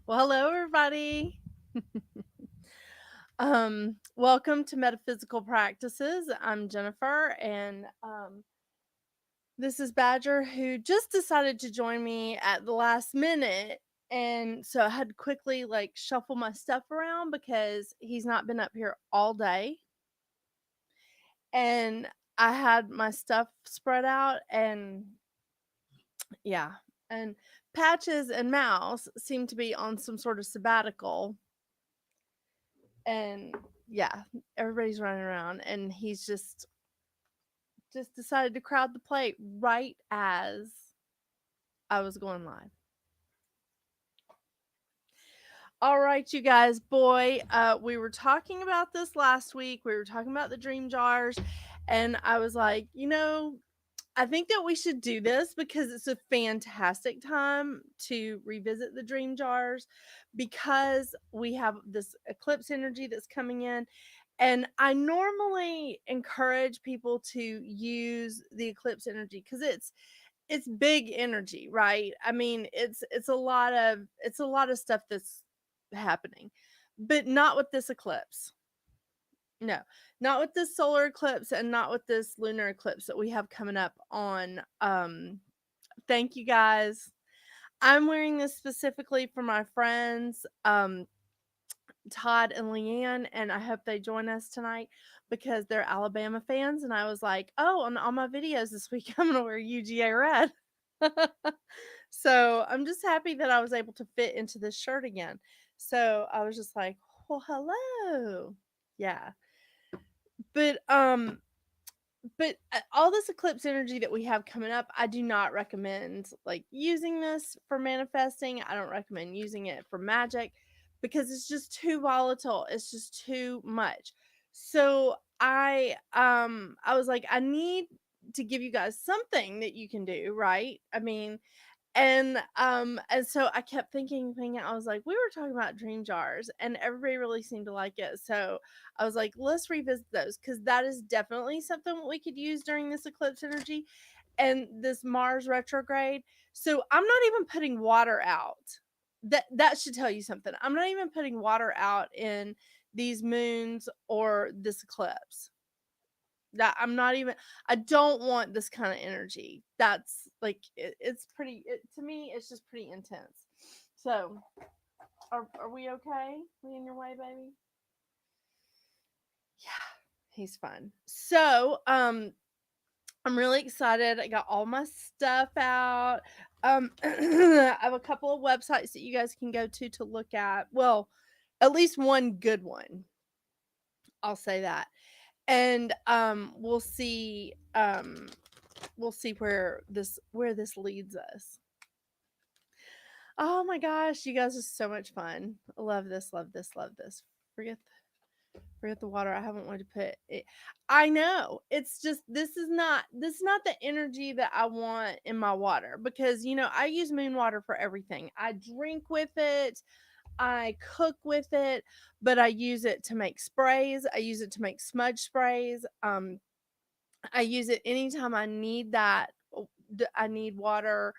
Well, hello everybody. Welcome to Metaphysical Practices. I'm Jennifer and this is Badger who just decided to join me at the last minute. And so I had to quickly shuffle my stuff around because he's not been up here all day. And I had my stuff spread out and yeah. And Patches and Mouse seem to be on some sort of sabbatical. And yeah, everybody's running around and he's just decided to crowd the plate right as I was going live. All right, you guys, we were talking about this last week. We were talking about the dream jars, and I was like, I think that we should do this because it's a fantastic time to revisit the dream jars because we have this eclipse energy that's coming in. And I normally encourage people to use the eclipse energy because it's big energy, right? I mean, it's a lot of stuff that's happening, but not with this eclipse. No, not with this solar eclipse and not with this lunar eclipse that we have coming up on thank you guys. I'm wearing this specifically for my friends Todd and Leanne, and I hope they join us tonight because they're Alabama fans. And I was like, oh, on all my videos this week, I'm gonna wear UGA red. So I'm just happy that I was able to fit into this shirt again. So I was just like, well, hello. Yeah. But all this eclipse energy that we have coming up, I do not recommend using this for manifesting. I don't recommend using it for magic because it's just too volatile. It's just too much. So I was like, I need to give you guys something that you can do, right? I mean, and so I kept thinking, I was like, we were talking about dream jars and everybody really seemed to like it. So I was like, let's revisit those because that is definitely something we could use during this eclipse energy and this Mars retrograde. So I'm not even putting water out. That should tell you something. I'm not even putting water out in these moons or this eclipse. That I'm not even I don't want this kind of energy. That's it's pretty to me it's just pretty intense. So, are we okay? We in your way, baby? Yeah, he's fun. So, I'm really excited. I got all my stuff out. I have a couple of websites that you guys can go to look at. Well, at least one good one. I'll say that. And we'll see where this leads us. Oh my gosh, you guys are so much fun. I love this, love this, love this. Forget the water. I haven't wanted to put it. I know. It's just this is not the energy that I want in my water because I use moon water for everything. I drink with it, I cook with it, but I use it to make sprays. I use it to make smudge sprays. I use it anytime I need that. I need water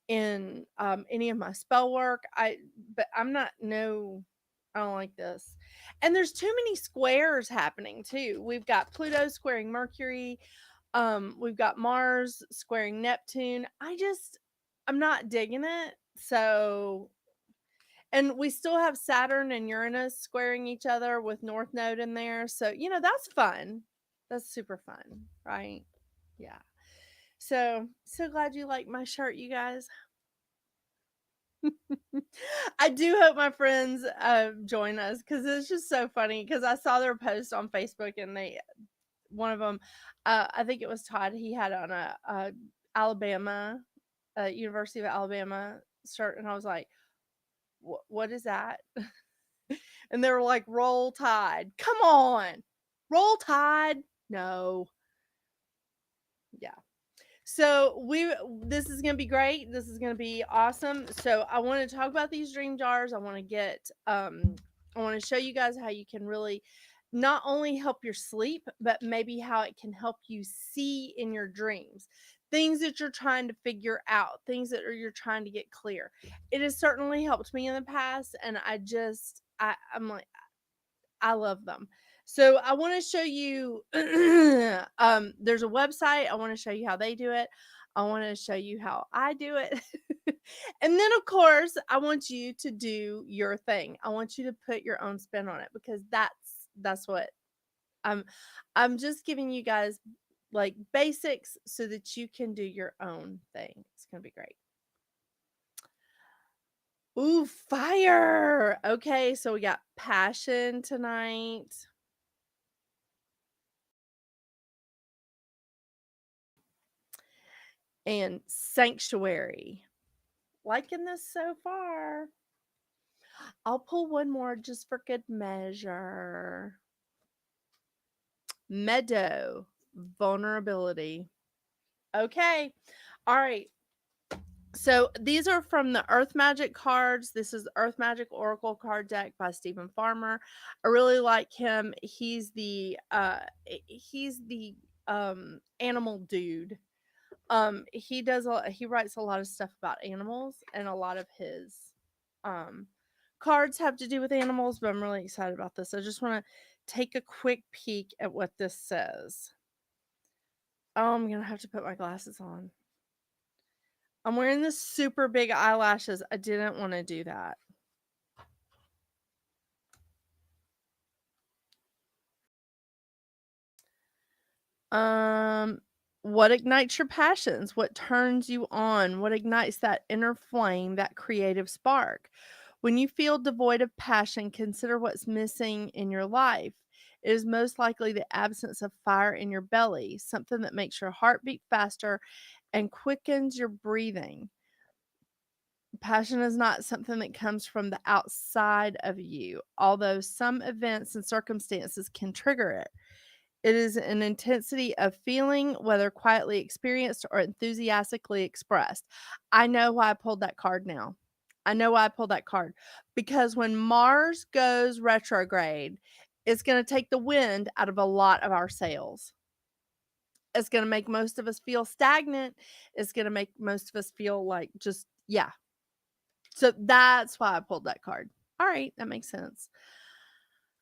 in any of my spell work. But I'm not no. I don't like this. And there's too many squares happening too. We've got Pluto squaring Mercury. We've got Mars squaring Neptune. I'm not digging it. So, and we still have Saturn and Uranus squaring each other with North Node in there. So, that's fun. That's super fun, right? Yeah. So glad you like my shirt, you guys. I do hope my friends join us because it's just so funny. Because I saw their post on Facebook and one of them, I think it was Todd. He had on a Alabama, University of Alabama shirt, and I was like, "What is that?" And they were like, "Roll Tide." Come on, Roll Tide. No, yeah. So this is gonna be great. This is gonna be awesome. So I want to talk about these dream jars. I want to show you guys how you can really not only help your sleep, but maybe how it can help you see in your dreams. things that you're trying to figure out, things that you're trying to get clear. It has certainly helped me in the past, and I'm like, I love them. So I want to show you there's a website. I want to show you how they do it. I want to show you how I do it. And then of course, I want you to do your thing. I want you to put your own spin on it, because that's what I'm I'm just giving you guys like basics so that you can do your own thing. It's going to be great. Ooh, fire. Okay, so we got passion tonight. And sanctuary. Liking this so far. I'll pull one more just for good measure. Meadow. Vulnerability. Okay. All right. So these are from the Earth Magic cards. This is Earth Magic Oracle card deck by Stephen Farmer. I really like him. He's the animal dude. He writes a lot of stuff about animals, and a lot of his um cards have to do with animals, but I'm really excited about this. I just want to take a quick peek at what this says. Oh, I'm gonna have to put my glasses on. I'm wearing this super big eyelashes. I didn't want to do that. Um, what ignites your passions? What turns you on? What ignites that inner flame, that creative spark? When you feel devoid of passion, consider what's missing in your life. It is most likely the absence of fire in your belly, something that makes your heart beat faster and quickens your breathing. Passion is not something that comes from the outside of you, although some events and circumstances can trigger it. It is an intensity of feeling, whether quietly experienced or enthusiastically expressed. I know why I pulled that card now. I know why I pulled that card. Because when Mars goes retrograde, it's going to take the wind out of a lot of our sails. It's going to make most of us feel stagnant. It's going to make most of us feel like just, yeah. So that's why I pulled that card. All right, that makes sense.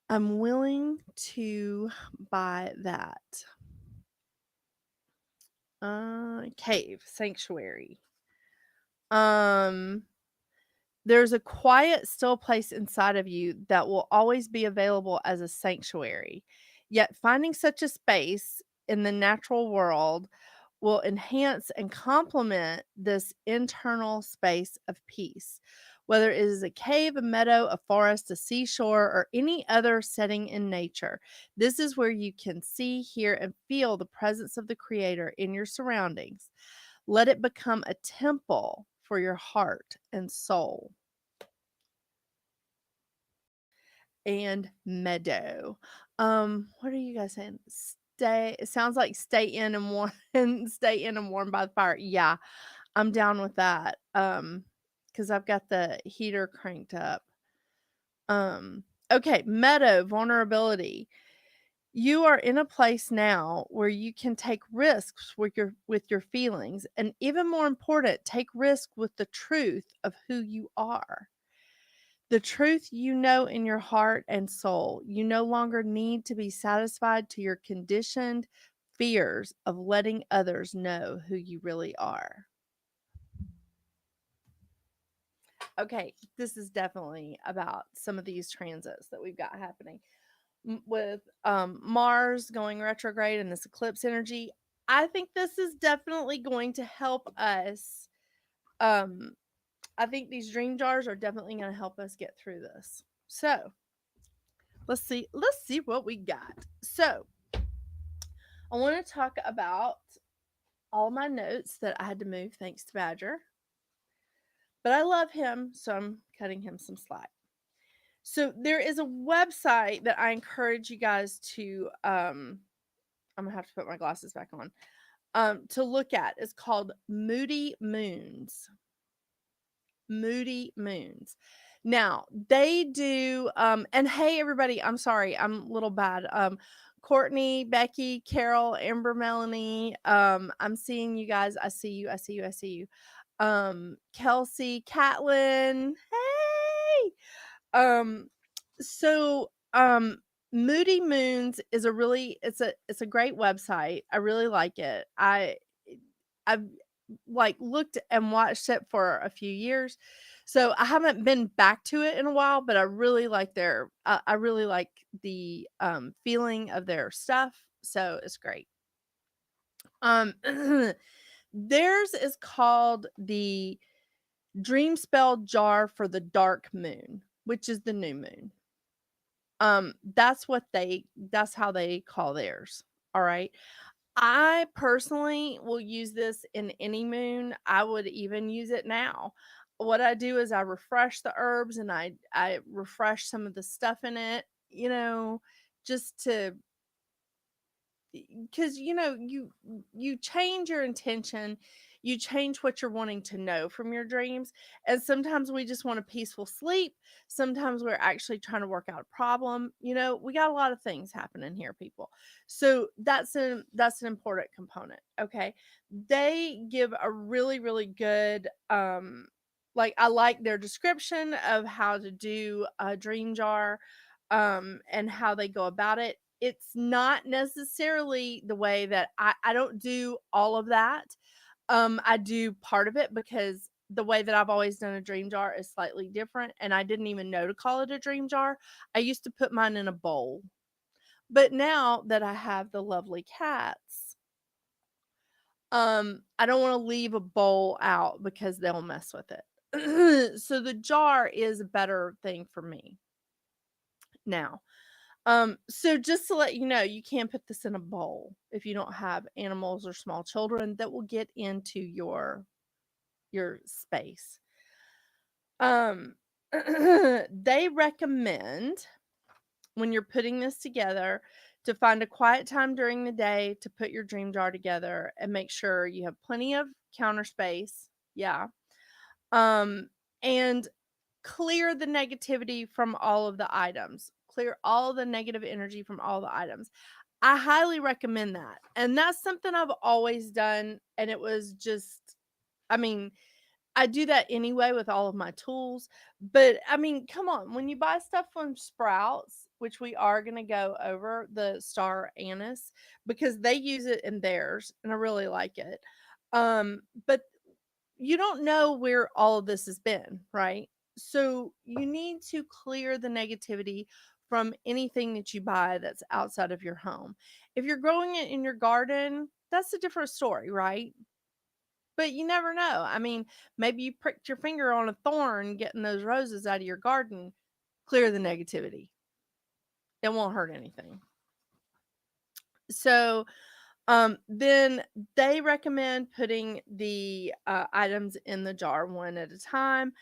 I'm willing to buy that. Cave, sanctuary. Um, there's a quiet, still place inside of you that will always be available as a sanctuary. Yet finding such a space in the natural world will enhance and complement this internal space of peace. Whether it is a cave, a meadow, a forest, a seashore, or any other setting in nature, this is where you can see, hear, and feel the presence of the Creator in your surroundings. Let it become a temple for your heart and soul. And meadow. What are you guys saying? Stay. It sounds like stay in and warm stay in and warm by the fire. Yeah, I'm down with that. Because I've got the heater cranked up. Okay, meadow, vulnerability. You are in a place now where you can take risks with your feelings, and even more important, take risk with the truth of who you are. The truth you know in your heart and soul. You no longer need to be satisfied to your conditioned fears of letting others know who you really are. Okay, this is definitely about some of these transits that we've got happening with Mars going retrograde and this eclipse energy. I think this is definitely going to help us. Um, I think these dream jars are definitely going to help us get through this. So let's see what we got. So I want to talk about all my notes that I had to move thanks to Badger. But I love him, so I'm cutting him some slack. So there is a website that I encourage you guys to I'm gonna have to put my glasses back on. To look at. It's called Moody Moons. Moody Moons. Now, they do and hey everybody, I'm sorry, I'm a little bad. Courtney, Becky, Carol, Amber, Melanie. I'm seeing you guys. I see you. I see you. I see you. Kelsey, Catlin. Hey. Um, so Moody Moons is a really it's a great website. I really like it. I've like looked and watched it for a few years. So I haven't been back to it in a while, but I really like I really like the feeling of their stuff. So it's great. Um theirs is called the Dream Spell Jar for the Dark Moon, which is the new moon. That's how they call theirs. All right. I personally will use this in any moon. I would even use it now. What I do is I refresh the herbs and I refresh some of the stuff in it, just to because you change your intention, you change what you're wanting to know from your dreams, and sometimes we just want a peaceful sleep, sometimes we're actually trying to work out a problem. We got a lot of things happening here, people. So that's an important component. Okay, they give a really really good like, I like their description of how to do a dream jar, and how they go about it. It's not necessarily the way that I don't do all of that. I do part of it because the way that I've always done a dream jar is slightly different, and I didn't even know to call it a dream jar. I used to put mine in a bowl. But now that I have the lovely cats, I don't want to leave a bowl out because they'll mess with it. So the jar is a better thing for me now. So just to let you know, you can put this in a bowl if you don't have animals or small children that will get into your space. Um they recommend when you're putting this together to find a quiet time during the day to put your dream jar together and make sure you have plenty of counter space. Yeah. Um and clear the negativity from all of the items. Clear all the negative energy from all the items. I highly recommend that. And that's something I've always done. And it was just, I mean, I do that anyway with all of my tools. But I mean, come on, when you buy stuff from Sprouts, which we are going to go over the star anise because they use it in theirs and I really like it. But you don't know where all of this has been, right? So you need to clear the negativity from anything that you buy that's outside of your home. If you're growing it in your garden, that's a different story, right? But you never know. I mean, maybe you pricked your finger on a thorn getting those roses out of your garden. Clear the negativity. It won't hurt anything. So, then they recommend putting the items in the jar one at a time,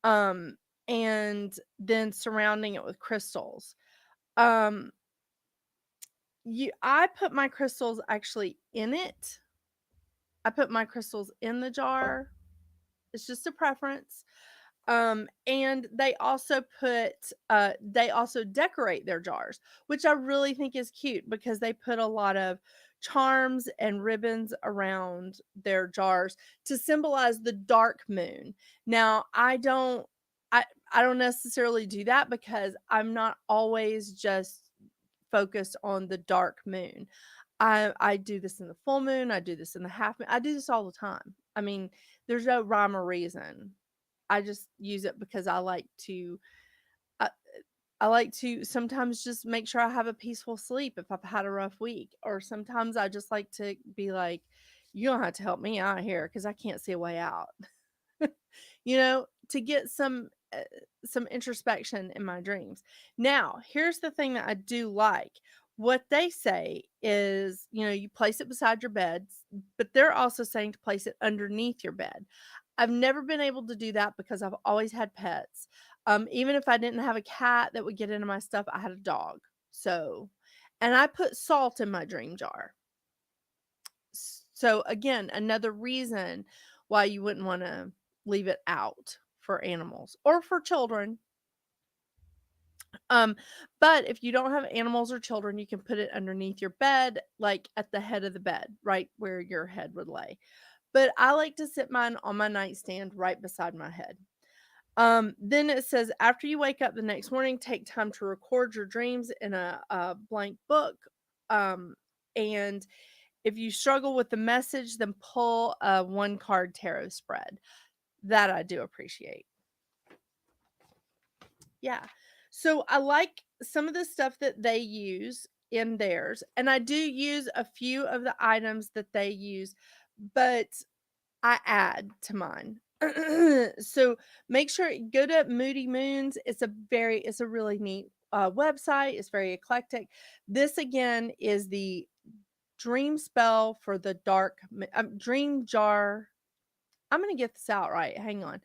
um, and then surrounding it with crystals. Um, I put my crystals actually in it. I put my crystals in the jar. It's just a preference. And they also decorate their jars, which I really think is cute because they put a lot of charms and ribbons around their jars to symbolize the dark moon. Now, I I don't necessarily do that because I'm not always just focused on the dark moon. I do this in the full moon, I do this in the half moon. I do this all the time. I mean, there's no rhyme or reason. I just use it because I, I like to sometimes just make sure I have a peaceful sleep if I've had a rough week. Or sometimes I just like to be like, you don't have to help me out here because I can't see a way out. To get some introspection in my dreams. Now, here's the thing that I do like. What they say is, you place it beside your bed, but they're also saying to place it underneath your bed. I've never been able to do that because I've always had pets. Even if I didn't have a cat that would get into my stuff, I had a dog. So, and I put salt in my dream jar. So again, another reason why you wouldn't want to leave it out for animals or for children. But if you don't have animals or children, you can put it underneath your bed, like at the head of the bed, right where your head would lay. But I like to sit mine on my nightstand right beside my head. Then it says, after you wake up the next morning, take time to record your dreams in a blank book. And if you struggle with the message, then pull a one card tarot spread. That I do appreciate. Yeah. So I like some of the stuff that they use in theirs, and I do use a few of the items that they use, but I add to mine. So make sure go to Moody Moons. It's a really neat website. It's very eclectic. This again is the dream spell for the dream jar. I'm gonna get this out right. Hang on.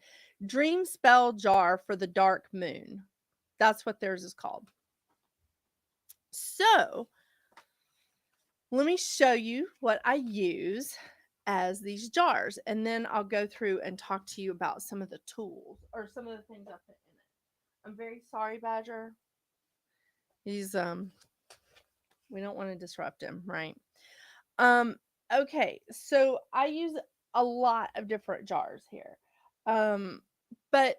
Dream spell jar for the dark moon. That's what theirs is called. So let me show you what I use as these jars, and then I'll go through and talk to you about some of the tools or some of the things I put in it. I'm very sorry, Badger. He's we don't want to disrupt him, right? Um okay, so I use a lot of different jars here. Um but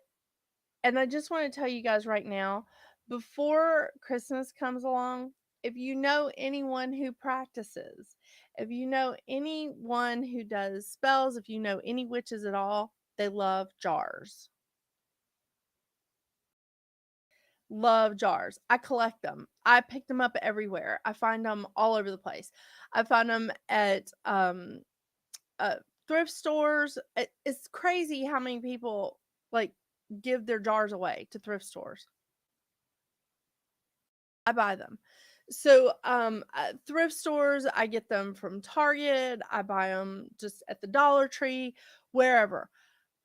And I just want to tell you guys right now, before Christmas comes along, if you know anyone who practices, if you know anyone who does spells, if you know any witches at all, they love jars. Love jars. I collect them. I pick them up everywhere. I find them all over the place. I find them at uh, thrift stores. It's crazy how many people like give their jars away to thrift stores. I buy them. So, thrift stores, I get them from Target. I buy them just at the Dollar Tree, wherever.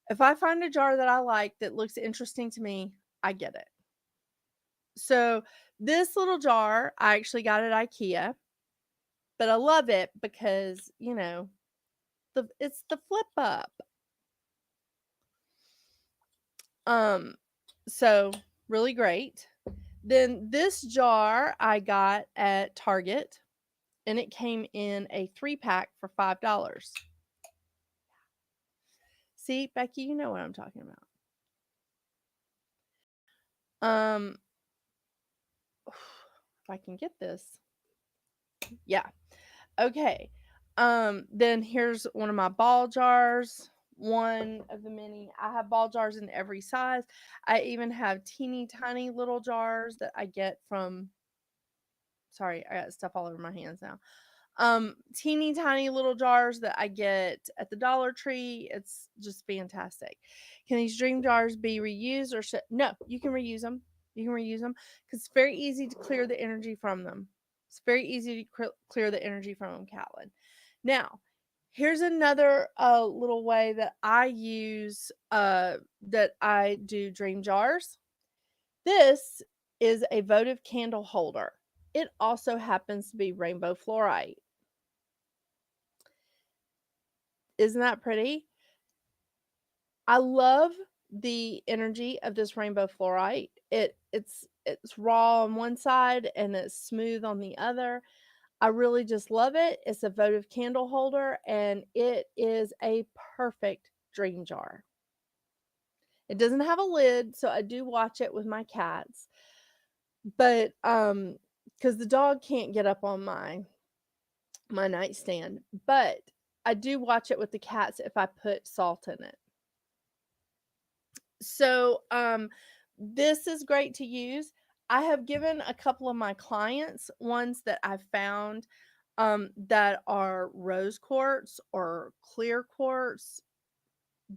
If I find a jar that I like that looks interesting to me, I get it. So, this little jar, I actually got at IKEA, but I love it because, it's the flip up. Um, so really great. Then this jar I got at Target, and it came in a 3-pack for $5. See, Becky, you know what I'm talking about. Um, if I can get this. Yeah. Okay. Then here's one of my ball jars. One of the many. I have ball jars in every size. I even have teeny tiny little jars that I get from. Sorry, I got stuff all over my hands now. Teeny tiny little jars that I get at the Dollar Tree. It's just fantastic. Can these dream jars be reused or no, you can reuse them. You can reuse them because it's very easy to clear the energy from them. It's very easy to clear the energy from them, Catlin. Now, here's another little way that I use that I do dream jars. This is a votive candle holder. It also happens to be rainbow fluorite. Isn't that pretty? I love the energy of this rainbow fluorite. It's raw on one side and it's smooth on the other. I really just love it. It's a votive candle holder and it is a perfect dream jar. It doesn't have a lid, so I do watch it with my cats. But cuz the dog can't get up on my nightstand, but I do watch it with the cats if I put salt in it. So, this is great to use. I have given a couple of my clients ones that I've found that are rose quartz or clear quartz.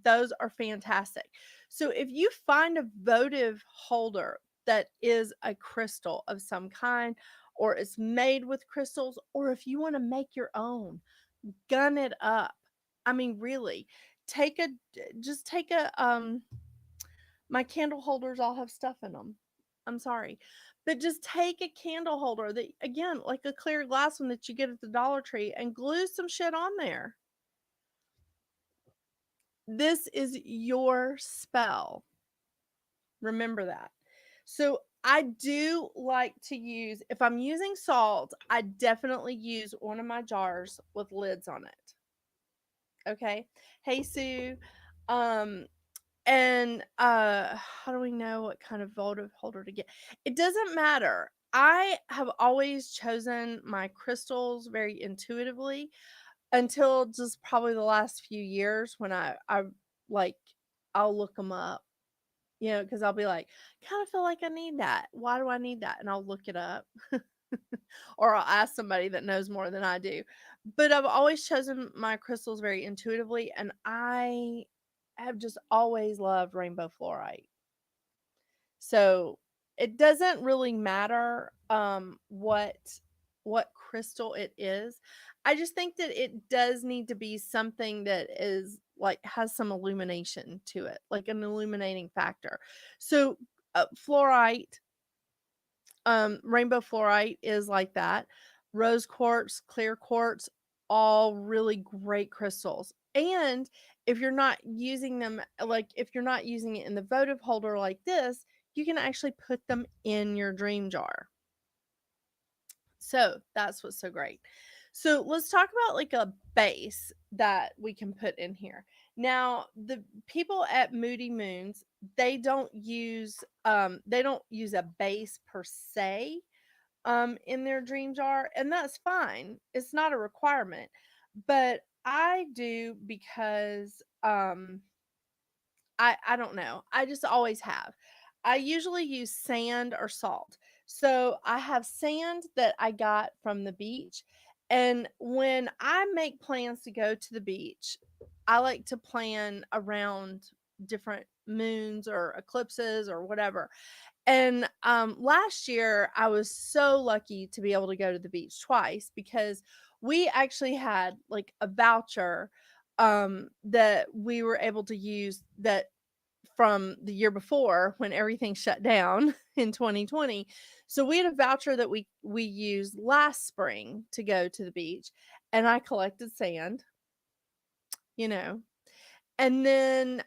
Those are fantastic. So, if you find a votive holder that is a crystal of some kind, or it's made with crystals, or if you want to make your own, gun it up. I mean, really, take a just take a my candle holders all have stuff in them. I'm sorry. But just take a candle holder that, again, like a clear glass one that you get at the Dollar Tree and glue some shit on there. This is your spell. Remember that. So I do like to use, if I'm using salt, I definitely use one of my jars with lids on it. Okay. Hey, Sue. Um, and how do we know what kind of votive holder to get? It doesn't matter. I have always chosen my crystals very intuitively until just probably the last few years when I like I'll look them up, because I'll be like, kind of feel like I need that. Why do I need that? And I'll look it up. Or I'll ask somebody that knows more than I do. But I've always chosen my crystals very intuitively, and I have just always loved rainbow fluorite. So it doesn't really matter what crystal it is. I just think that it does need to be something that is like has some illumination to it, like an illuminating factor. So fluorite, rainbow fluorite is like that. Rose quartz, clear quartz, all really great crystals. And if you're not using them, like if you're not using it in the votive holder like this, you can actually put them in your dream jar. So that's what's so great. So let's talk about like a base that we can put in here. Now, the people at Moody Moons, they don't use a base per se in their dream jar, and that's fine. It's not a requirement. But I do because I don't know. I just always have. I usually use sand or salt. So I have sand that I got from the beach. And when I make plans to go to the beach, I like to plan around different moons or eclipses or whatever. And last year, I was so lucky to be able to go to the beach twice because we actually had like a voucher that we were able to use that from the year before when everything shut down in 2020. So we had a voucher that we used last spring to go to the beach, and I collected sand, you know. And then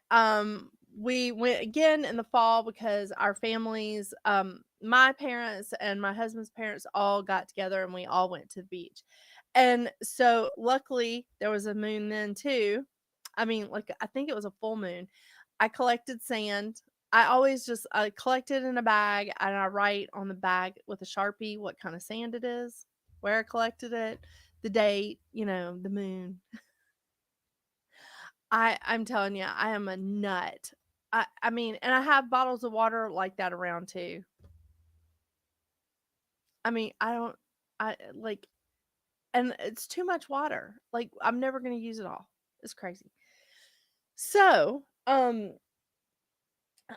we went again in the fall because our families, my parents and my husband's parents all got together and we all went to the beach. And so luckily there was a moon then too. I mean, like I think it was a full moon. I collected sand. I collect it in a bag and I write on the bag with a Sharpie what kind of sand it is, where I collected it, the date, the moon. I'm telling you, I am a nut. I mean, and I have bottles of water like that around too. I mean, I don't I like and it's too much water. Like I'm never going to use it all. It's crazy. So,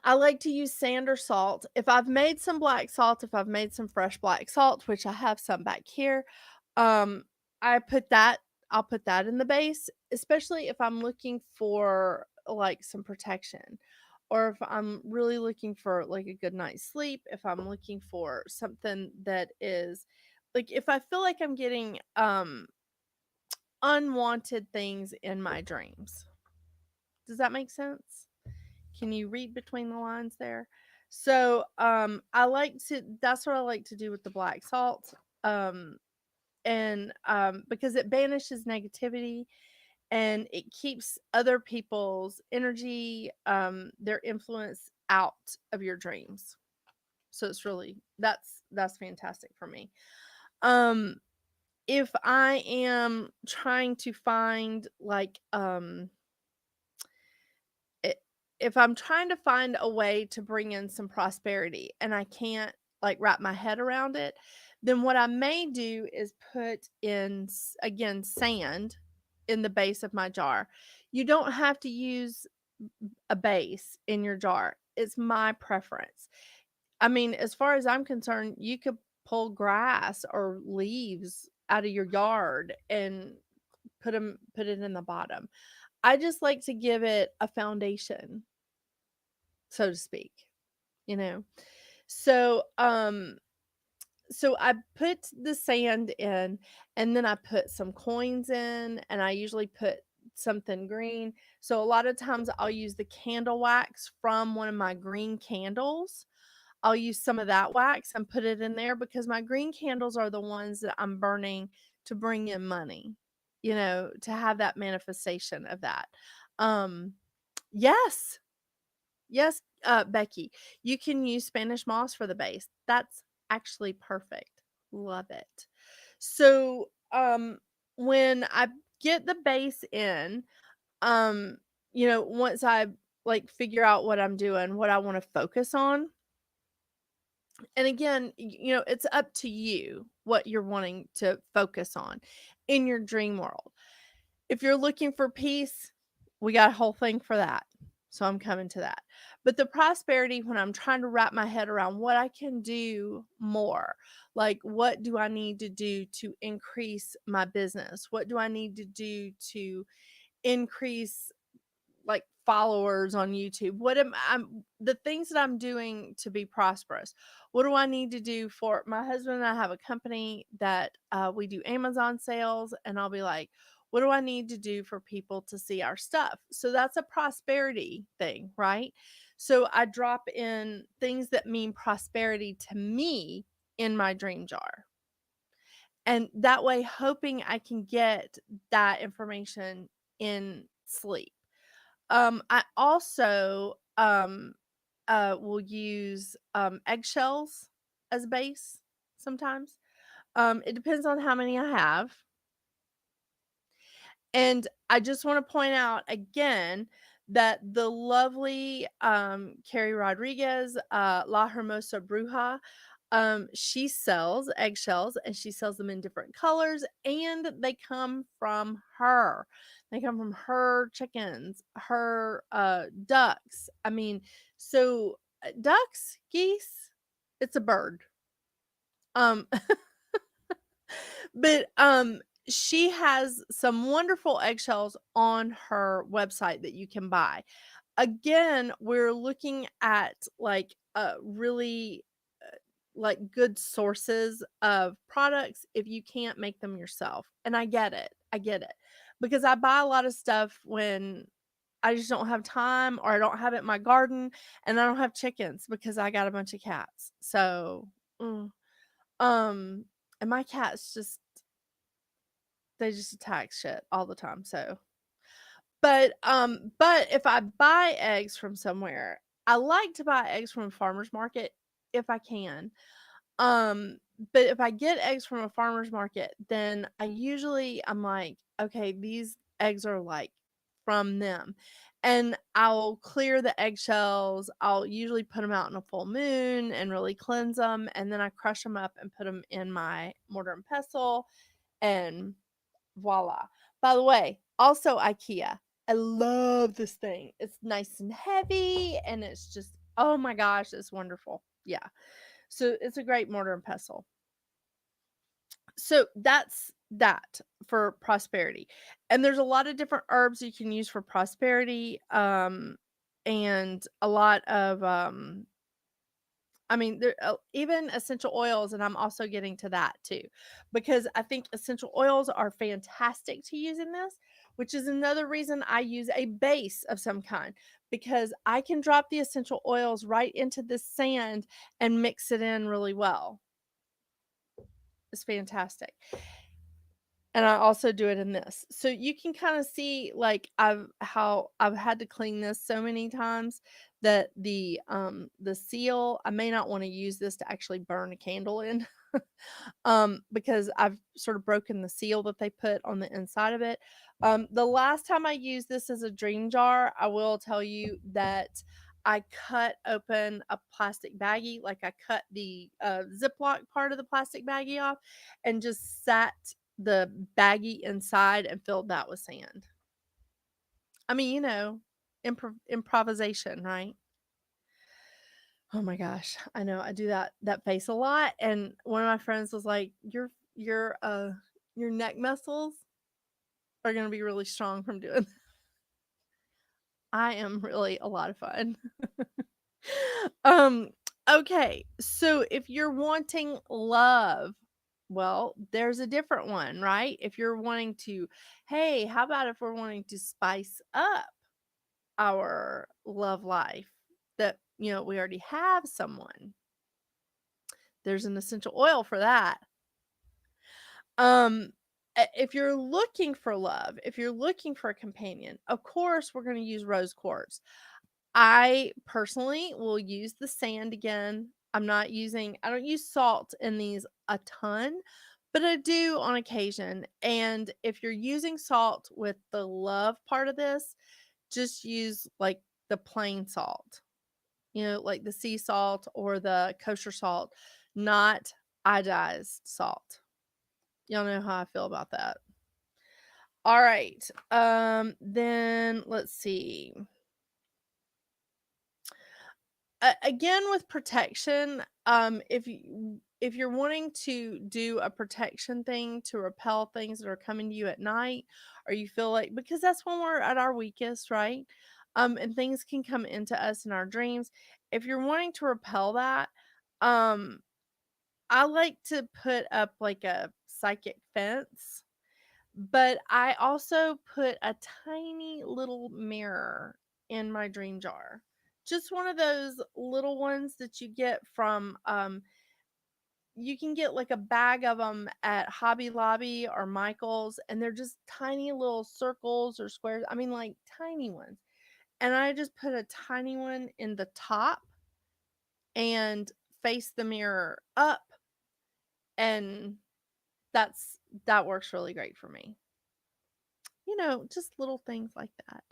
I like to use sand or salt. If I've made some black salt, if I've made some fresh black salt, which I have some back here, um, I put that, I'll put that in the base, especially if I'm looking for like some protection or if I'm really looking for like a good night's sleep, if I'm looking for something that is like if I feel like I'm getting unwanted things in my dreams. Does that make sense? Can you read between the lines there? So, I like to that's what I like to do with the black salt. And because it banishes negativity and it keeps other people's energy, their influence out of your dreams. So it's really that's fantastic for me. Um if I am trying to find like I if I'm trying to find a way to bring in some prosperity and I can't like wrap my head around it, then what I may do is put in again sand in the base of my jar. You don't have to use a base in your jar. It's my preference. I mean, as far as I'm concerned, you could pull grass or leaves out of your yard and put it in the bottom. I just like to give it a foundation, so to speak, you know. So so I put the sand in and then I put some coins in and I usually put something green. So a lot of times I'll use the candle wax from one of my green candles. I'll use some of that wax and put it in there because my green candles are the ones that I'm burning to bring in money, to have that manifestation of that. Um, yes, yes, Becky, you can use Spanish moss for the base. That's actually perfect. Love it. So, when I get the base in, um, once I like figure out what I'm doing, what I want to focus on, and again, it's up to you what you're wanting to focus on in your dream world. If you're looking for peace, we got a whole thing for that. So I'm coming to that. But the prosperity, when I'm trying to wrap my head around what I can do more, like what do I need to do to increase my business? What do I need to do to increase like followers on YouTube? What am I the things that I'm doing to be prosperous? What do I need to do for my husband and I have a company that we do Amazon sales, and I'll be like, what do I need to do for people to see our stuff? So that's a prosperity thing, right? So I drop in things that mean prosperity to me in my dream jar. And that way, hoping I can get that information in sleep. I also, will use, eggshells as base sometimes. It depends on how many I have. And I just wanna point out again that the lovely, Carrie Rodriguez, La Hermosa Bruja, she sells eggshells, and she sells them in different colors, and they come from her. They come from her chickens, her, ducks. I mean, so, ducks, geese, it's a bird. Um, but, she has some wonderful eggshells on her website that you can buy. Again, we're looking at, like, really, like, good sources of products if you can't make them yourself, and I get it, because I buy a lot of stuff when I just don't have time, or I don't have it in my garden, and I don't have chickens because I got a bunch of cats, so, mm, um, and my cats just they just attack shit all the time, so but if I buy eggs from somewhere, I like to buy eggs from a farmer's market if I can. Um, but if I get eggs from a farmer's market, then I'm like, okay, these eggs are like from them. And I'll clear the eggshells. I'll usually put them out in a full moon and really cleanse them. And then I crush them up and put them in my mortar and pestle. And voila. By the way, also IKEA. I love this thing. It's nice and heavy, and it's just, oh my gosh, it's wonderful. Yeah. So it's a great mortar and pestle. So that's that for prosperity. And there's a lot of different herbs you can use for prosperity. And a lot of I mean, there even essential oils, and I'm also getting to that too, because I think essential oils are fantastic to use in this, which is another reason I use a base of some kind, because I can drop the essential oils right into this sand and mix it in really well. It's fantastic. And I also do it in this. So you can kind of see like how I've had to clean this so many times that the seal, I may not want to use this to actually burn a candle in. Because I've sort of broken the seal that they put on the inside of it. The last time I used this as a dream jar, I will tell you that I cut open a plastic baggie, like I cut the Ziploc part of the plastic baggie off and just sat the baggie inside and filled that with sand. I mean, improvisation, right? Oh my gosh, I know I do that face a lot, and one of my friends was like, your neck muscles are gonna be really strong from doing that." I am really a lot of fun. Um, okay, so if you're wanting love, well, there's a different one, right? If you're wanting to, hey, how about if we're wanting to spice up our love life that, we already have someone? There's an essential oil for that. If you're looking for love, if you're looking for a companion, of course we're going to use rose quartz. I personally will use the sand again. I don't use salt in these a ton, but I do on occasion. And if you're using salt with the love part of this, just use like the plain salt, like the sea salt or the kosher salt, not iodized salt. Y'all know how I feel about that. All right. Then let's see. Again with protection, if you're wanting to do a protection thing to repel things that are coming to you at night, or you feel like, because that's when we're at our weakest, right? And things can come into us in our dreams. If you're wanting to repel that, um I like to put up like a psychic fence, but I also put a tiny little mirror in my dream jar. Just one of those little ones that you get from you can get like a bag of them at Hobby Lobby or Michael's, and they're just tiny little circles or squares. I mean, like tiny ones. And I just put a tiny one in the top and face the mirror up, and that works really great for me. Just little things like that.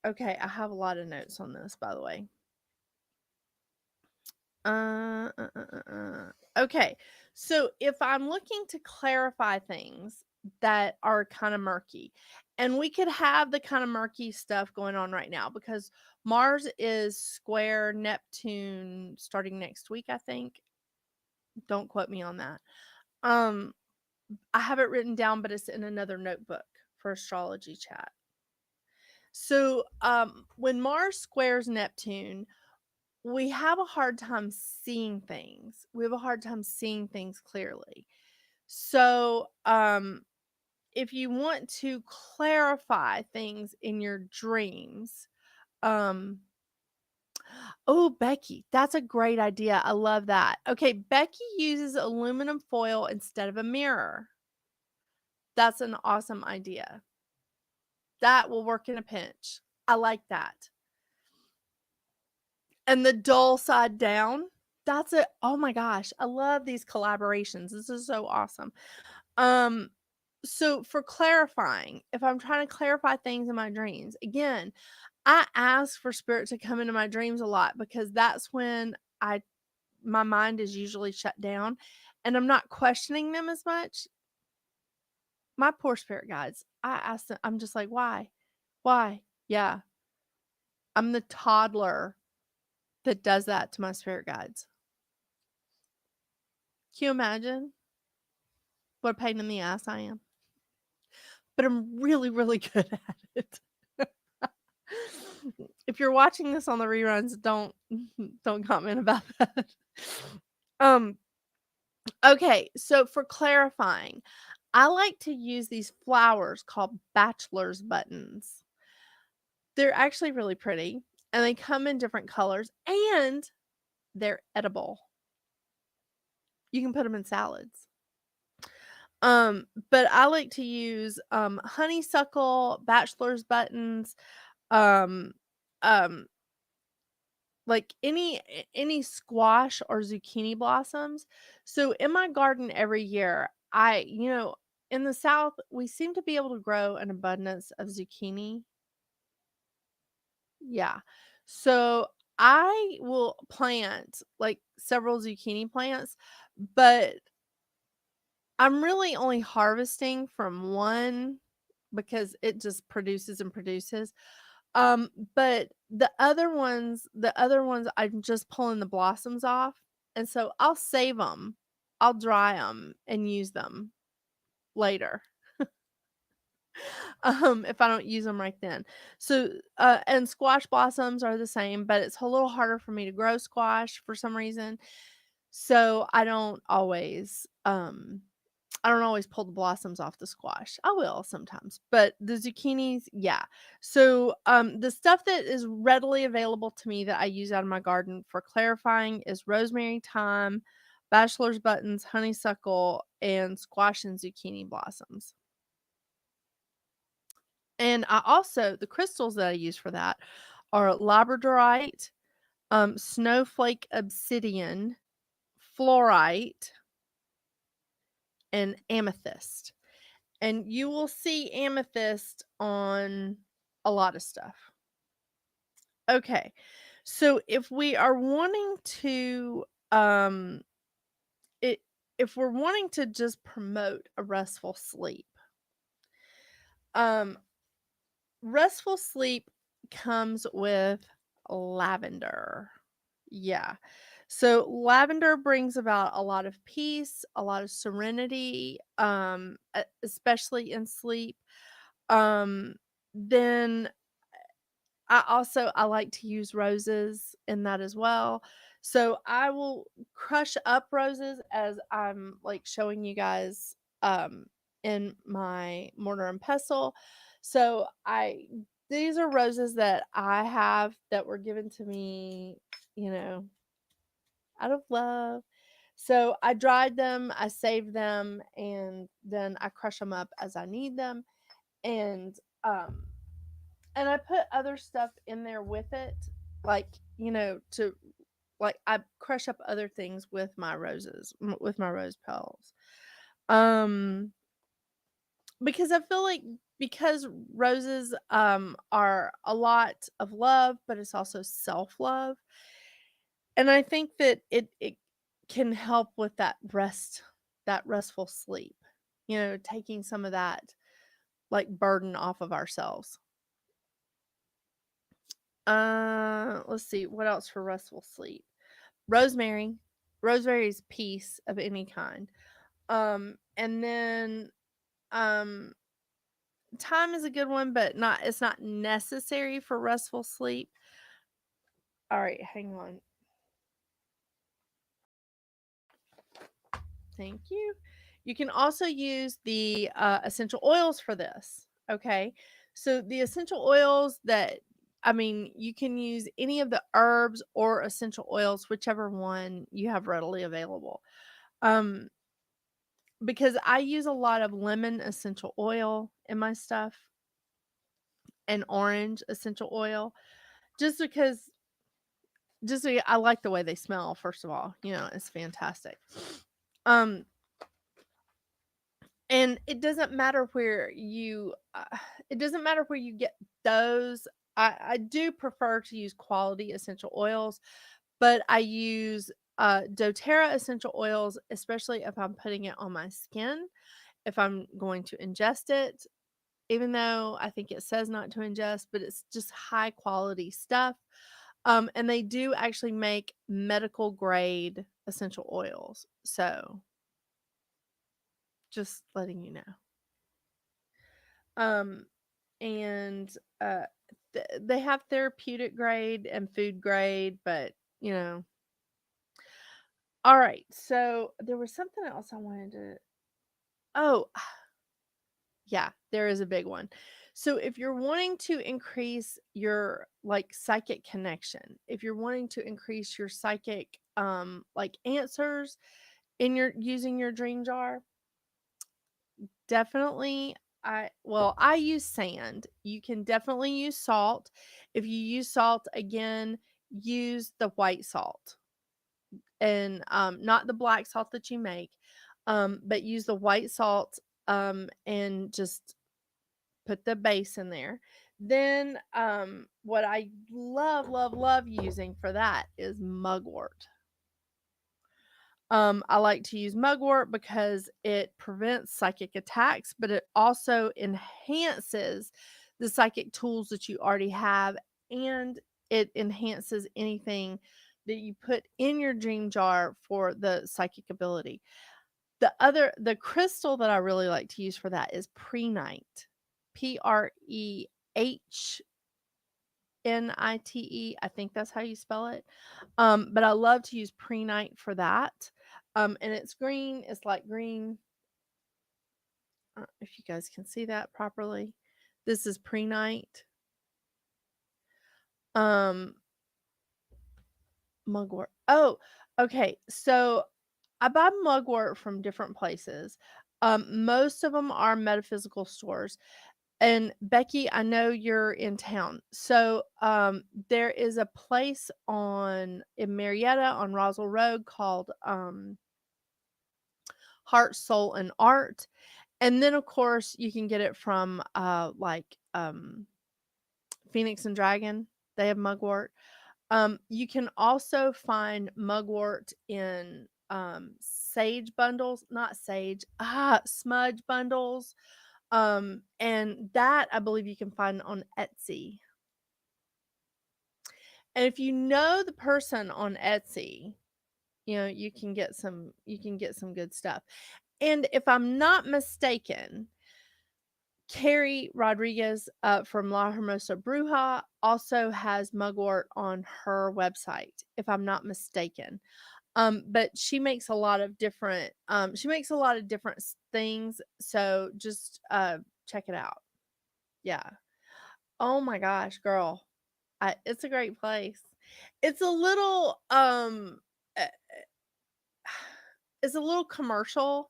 Okay, I have a lot of notes on this, by the way. Okay, so if I'm looking to clarify things that are kind of murky, and we could have the kind of murky stuff going on right now because Mars is square Neptune starting next week, I think. Don't quote me on that. Um, I have it written down, but it's in another notebook for astrology chat. So, when Mars squares Neptune, we have a hard time seeing things. We have a hard time seeing things clearly. So, if you want to clarify things in your dreams, um, oh, Becky, that's a great idea. I love that. Okay, Becky uses aluminum foil instead of a mirror. That's an awesome idea. That will work in a pinch. I like that. And the dull side down, that's it. Oh my gosh, I love these collaborations. This is so awesome. So for clarifying, if I'm trying to clarify things in my dreams, again, I ask for spirit to come into my dreams a lot because that's when my mind is usually shut down and I'm not questioning them as much. My poor spirit guides, I ask them, I'm just like, why? Why? Yeah. I'm the toddler that does that to my spirit guides. Can you imagine what a pain in the ass I am? But I'm really, really good at it. If you're watching this on the reruns, don't comment about that. Um okay, so for clarifying, I like to use these flowers called bachelor's buttons. They're actually really pretty and they come in different colors and they're edible. You can put them in salads. But I like to use honeysuckle, bachelor's buttons, um um like any squash or zucchini blossoms. So in my garden every year, in the South, we seem to be able to grow an abundance of zucchini. Yeah. So I will plant like several zucchini plants, but I'm really only harvesting from one because it just produces and produces. But the other ones, I'm just pulling the blossoms off, and so I'll save them. I'll dry them and use them later. If I don't use them right then. So, and squash blossoms are the same, but it's a little harder for me to grow squash for some reason. So I don't always I don't always pull the blossoms off the squash. I will sometimes, but the zucchinis, yeah. So, the stuff that is readily available to me that I use out of my garden for clarifying is rosemary, thyme, bachelor's buttons, honeysuckle, and squash and zucchini blossoms. And I also the crystals that I use for that are labradorite, snowflake obsidian, fluorite, and amethyst. And you will see amethyst on a lot of stuff. Okay. So if we are wanting to um it if we're wanting to just promote a um restful sleep comes with lavender. Yeah. So lavender brings about a lot of peace, a lot of serenity, especially in sleep. Um, then I like to use roses in that as well. So I will crush up roses as I'm like showing you guys um in my mortar and pestle. So I these are roses that I have that were given to me, you know, out of love. So I dried them, I saved them, and then I crush them up as I need them. And um and I put other stuff in there with it, like, to like I crush up other things with my roses, with my rose petals. Um, because I feel like because roses are a lot of love, but it's also self-love. And I think that it can help with that restful sleep. Taking some of that like burden off of ourselves. Let's see, what else for restful sleep? Rosemary. Rosemary is peace of any kind. And then um thyme is a good one, but it's not necessary for restful sleep. All right, hang on. Thank you. You can also use the essential oils for this. Okay. So the essential oils you can use any of the herbs or essential oils, whichever one you have readily available. Um, because I use a lot of lemon essential oil in my stuff and orange essential oil just because I like the way they smell, first of all. It's fantastic. Um and it doesn't matter where you get those. I do prefer to use quality essential oils, but I use doTERRA essential oils, especially if I'm putting it on my skin, if I'm going to ingest it, even though I think it says not to ingest, but it's just high quality stuff. And they do actually make medical grade essential oils. So just letting you know. Um, and uh, they have therapeutic grade and food grade, but you know. All right. So there was something else I wanted to. Oh, yeah, there is a big one. So if you're wanting to increase your like psychic connection, if you're wanting to increase your psychic like answers in your using your dream jar, definitely I use sand. You can definitely use salt. If you use salt again, use the white salt and not the black salt that you make. But use the white salt and just put the base in there. Then what I love, love, love using for that is mugwort. I like to use mugwort because it prevents psychic attacks, but it also enhances the psychic tools that you already have, and it enhances anything that you put in your dream jar for the psychic ability. The crystal that I really like to use for that is prehnite. PREHNITE. I think that's how you spell it. But I love to use prehnite for that. And it's green, it's light green. if you guys can see that properly. This is pre-night. Mugwort. Oh, okay. So I buy mugwort from different places. Most of them are metaphysical stores. And Becky, I know you're in town. So there is a place in Marietta on Roswell Road called Heart, Soul, and Art. And then of course you can get it from Phoenix and Dragon. They have mugwort. You can also find mugwort in sage bundles, not sage, smudge bundles. And that I believe you can find on Etsy. And if you know the person on Etsy, you can get some good stuff. And if I'm not mistaken, Carrie Rodriguez from La Hermosa Bruja also has mugwort on her website, if I'm not mistaken. But she makes a lot of different things. So just check it out. Yeah. Oh my gosh, girl. It's a great place. It's a little uh, it's a little commercial,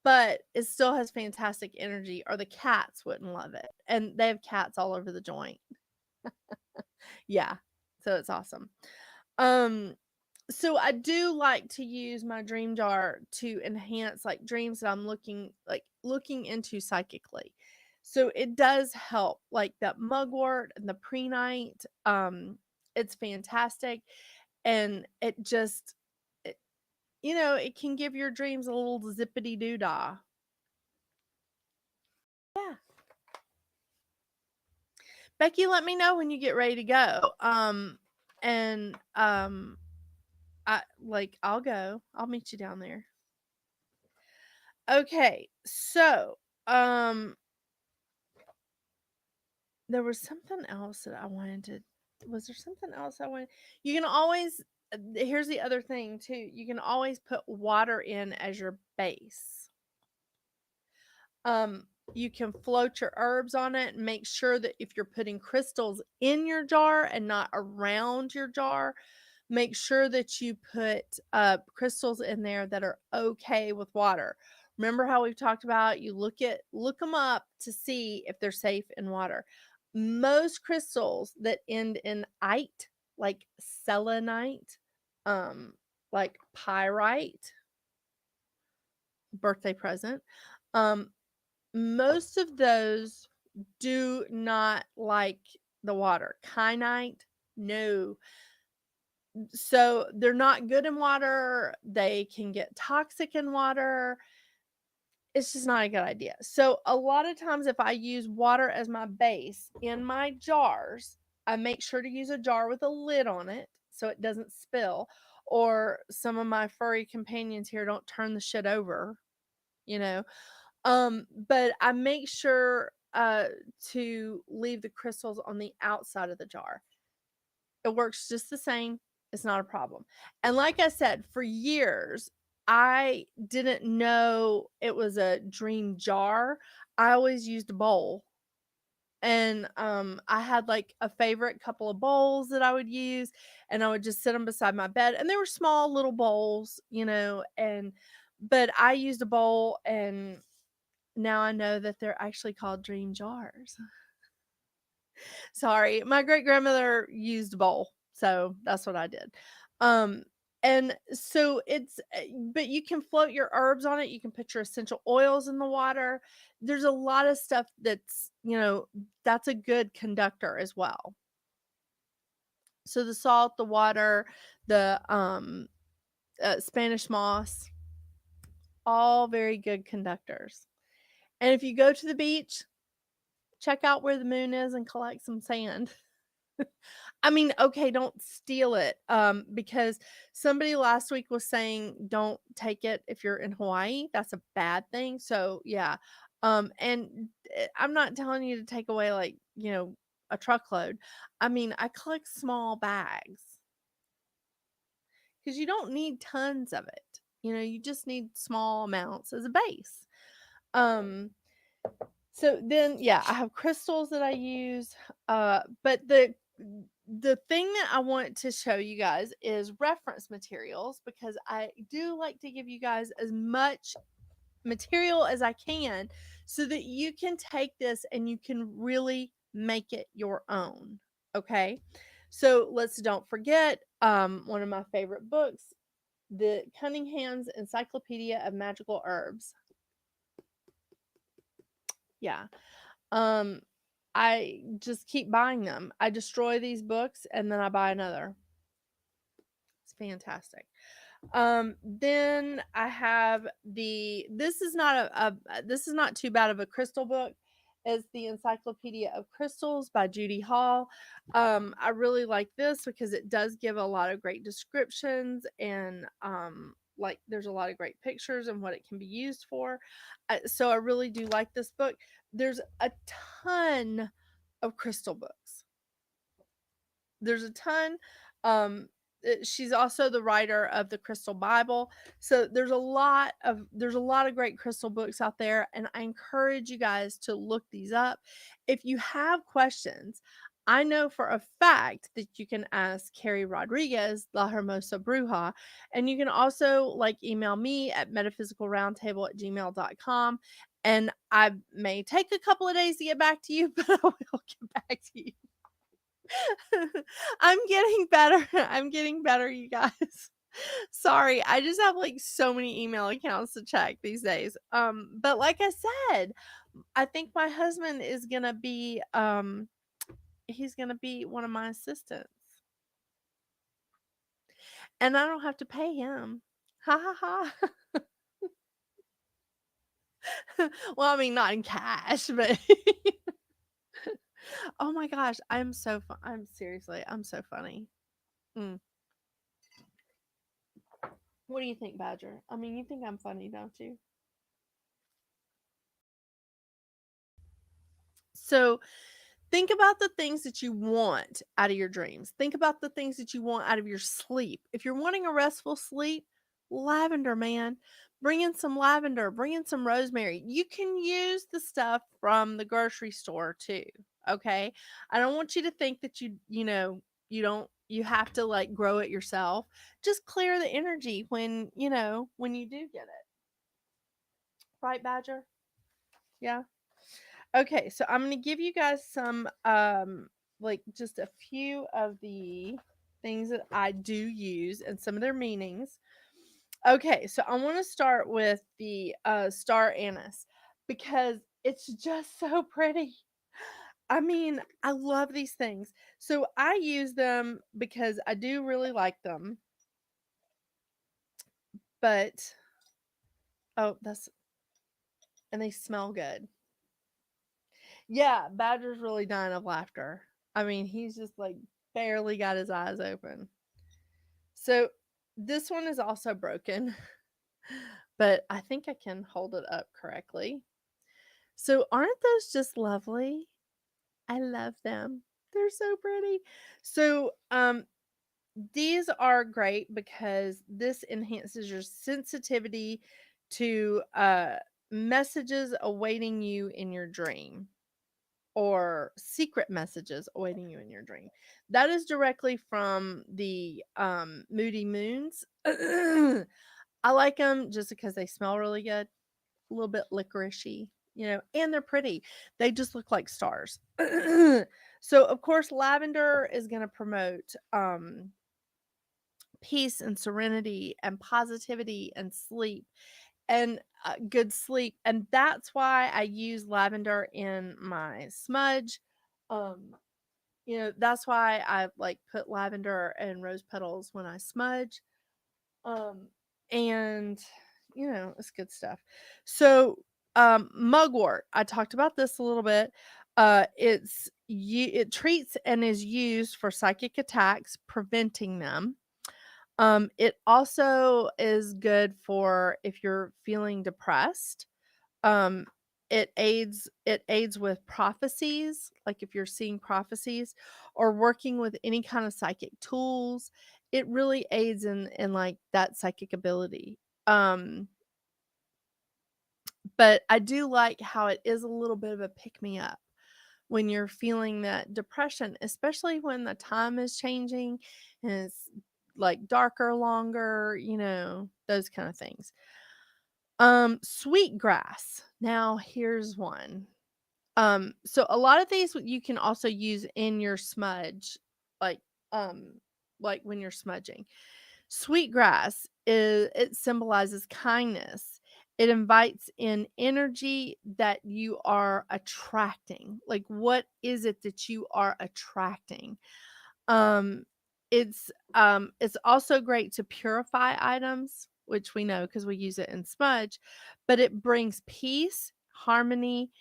but it still has fantastic energy, or the cats wouldn't love it. And they have cats all over the joint. Yeah. So it's awesome. Um so I do like to use my dream jar to enhance like dreams that I'm looking into psychically. So it does help, like that mugwort and the pre-night. It's fantastic, and it, it can give your dreams a little zippity doo dah. Yeah. Becky, let me know when you get ready to go. And I'll go. I'll meet you down there. Okay, so um there was something else that I wanted to was there something else I wanted? You can always here's the other thing too. You can always put water in as your base. Um you can float your herbs on it and make sure that if you're putting crystals in your jar and not around your jar, make sure that you put crystals in there that are okay with water. Remember how we've talked about you look them up to see if they're safe in water. Most crystals that end in ite, like selenite, um, like pyrite, birthday present, um, most of those do not like the water. Kyanite, no. So they're not good in water. They can get toxic in water. It's just not a good idea. So a lot of times if I use water as my base in my jars, I make sure to use a jar with a lid on it so it doesn't spill, or some of my furry companions here don't turn the shit over, you know. But I make sure to leave the crystals on the outside of the jar. It works just the same. It's not a problem. And like I said, for years, I didn't know it was a dream jar. I always used a bowl. And I had like a favorite couple of bowls that I would use, and I would just sit them beside my bed. And they were small little bowls, and but I used a bowl, and now I know that they're actually called dream jars. Sorry, my great grandmother used a bowl, so that's what I did. Um, and so but you can float your herbs on it. You can put your essential oils in the water. There's a lot of stuff that's a good conductor as well. So the salt, the water, the Spanish moss, all very good conductors. And if you go to the beach, check out where the moon is and collect some sand. I mean, okay, don't steal it. Because somebody last week was saying don't take it if you're in Hawaii. That's a bad thing. So yeah. And I'm not telling you to take away like, a truckload. I mean, I collect small bags because you don't need tons of it. You just need small amounts as a base. Um, So then, yeah, I have crystals that I use. But the thing that I want to show you guys is reference materials, because I do like to give you guys as much material as I can so that you can take this and you can really make it your own. Okay. So let's don't forget one of my favorite books, the Cunningham's Encyclopedia of Magical Herbs. Yeah. Um, I just keep buying them. I destroy these books and then I buy another. It's fantastic. Then I have this is not this is not too bad of a crystal book. It's the Encyclopedia of Crystals by Judy Hall. I really like this because it does give a lot of great descriptions, and like there's a lot of great pictures and what it can be used for. So I really do like this book. There's a ton of crystal books. There's a ton. Um, she's also the writer of the Crystal Bible. So there's a lot of great crystal books out there, and I encourage you guys to look these up. If you have questions, I know for a fact that you can ask Carrie Rodriguez, La Hermosa Bruja, and you can also like email me at metaphysicalroundtable@gmail.com. And I may take a couple of days to get back to you, but I will get back to you. I'm getting better. I'm getting better, you guys. Sorry, I just have like so many email accounts to check these days. But like I said, I think my husband is gonna be he's gonna be one of my assistants. And I don't have to pay him. Ha ha ha. Well, I mean not in cash, but oh my gosh, I'm so fun. I'm so funny. Mm. What do you think, Badger? I mean, you think I'm funny, don't you? So think about the things that you want out of your dreams. Think about the things that you want out of your sleep. If you're wanting a restful sleep, lavender, man. Bring in some lavender, bring in some rosemary. You can use the stuff from the grocery store too. Okay. I don't want you to think that you have to like grow it yourself. Just clear the energy when you do get it. Right, Badger? Yeah. Okay, so I'm gonna give you guys some like just a few of the things that I do use and some of their meanings. Okay, so I want to start with the star anise because it's just so pretty. I mean, I love these things. So I use them because I do really like them, but oh, that's and they smell good. Yeah, Badger's really dying of laughter. I mean, he's just like barely got his eyes open. So this one is also broken, but I think I can hold it up correctly. So aren't those just lovely? I love them. They're so pretty. So these are great because this enhances your sensitivity to messages awaiting you in your dream, or secret messages awaiting you in your dream. That is directly from the Moody Moons. I like them just because they smell really good, a little bit licoricey, and they're pretty. They just look like stars. So, of course, lavender is going to promote peace and serenity and positivity and sleep and good sleep. And that's why I use lavender in my smudge. Um, that's why I like put lavender and rose petals when I smudge. Um, and it's good stuff. So, mugwort, I talked about this a little bit. It treats and is used for psychic attacks, preventing them. It also is good for if you're feeling depressed. Um, it aids with prophecies, like if you're seeing prophecies or working with any kind of psychic tools. It really aids in like that psychic ability. Um, But I do like how it is a little bit of a pick me up when you're feeling that depression, especially when the time is changing and it's like darker longer, those kind of things. Sweetgrass. Now here's one. So a lot of these you can also use in your smudge, like um like when you're smudging. Sweetgrass it symbolizes kindness. It invites in energy that you are attracting. Like what is it that you are attracting? Um it's also great to purify items, which we know because we use it in smudge, but it brings peace, harmony,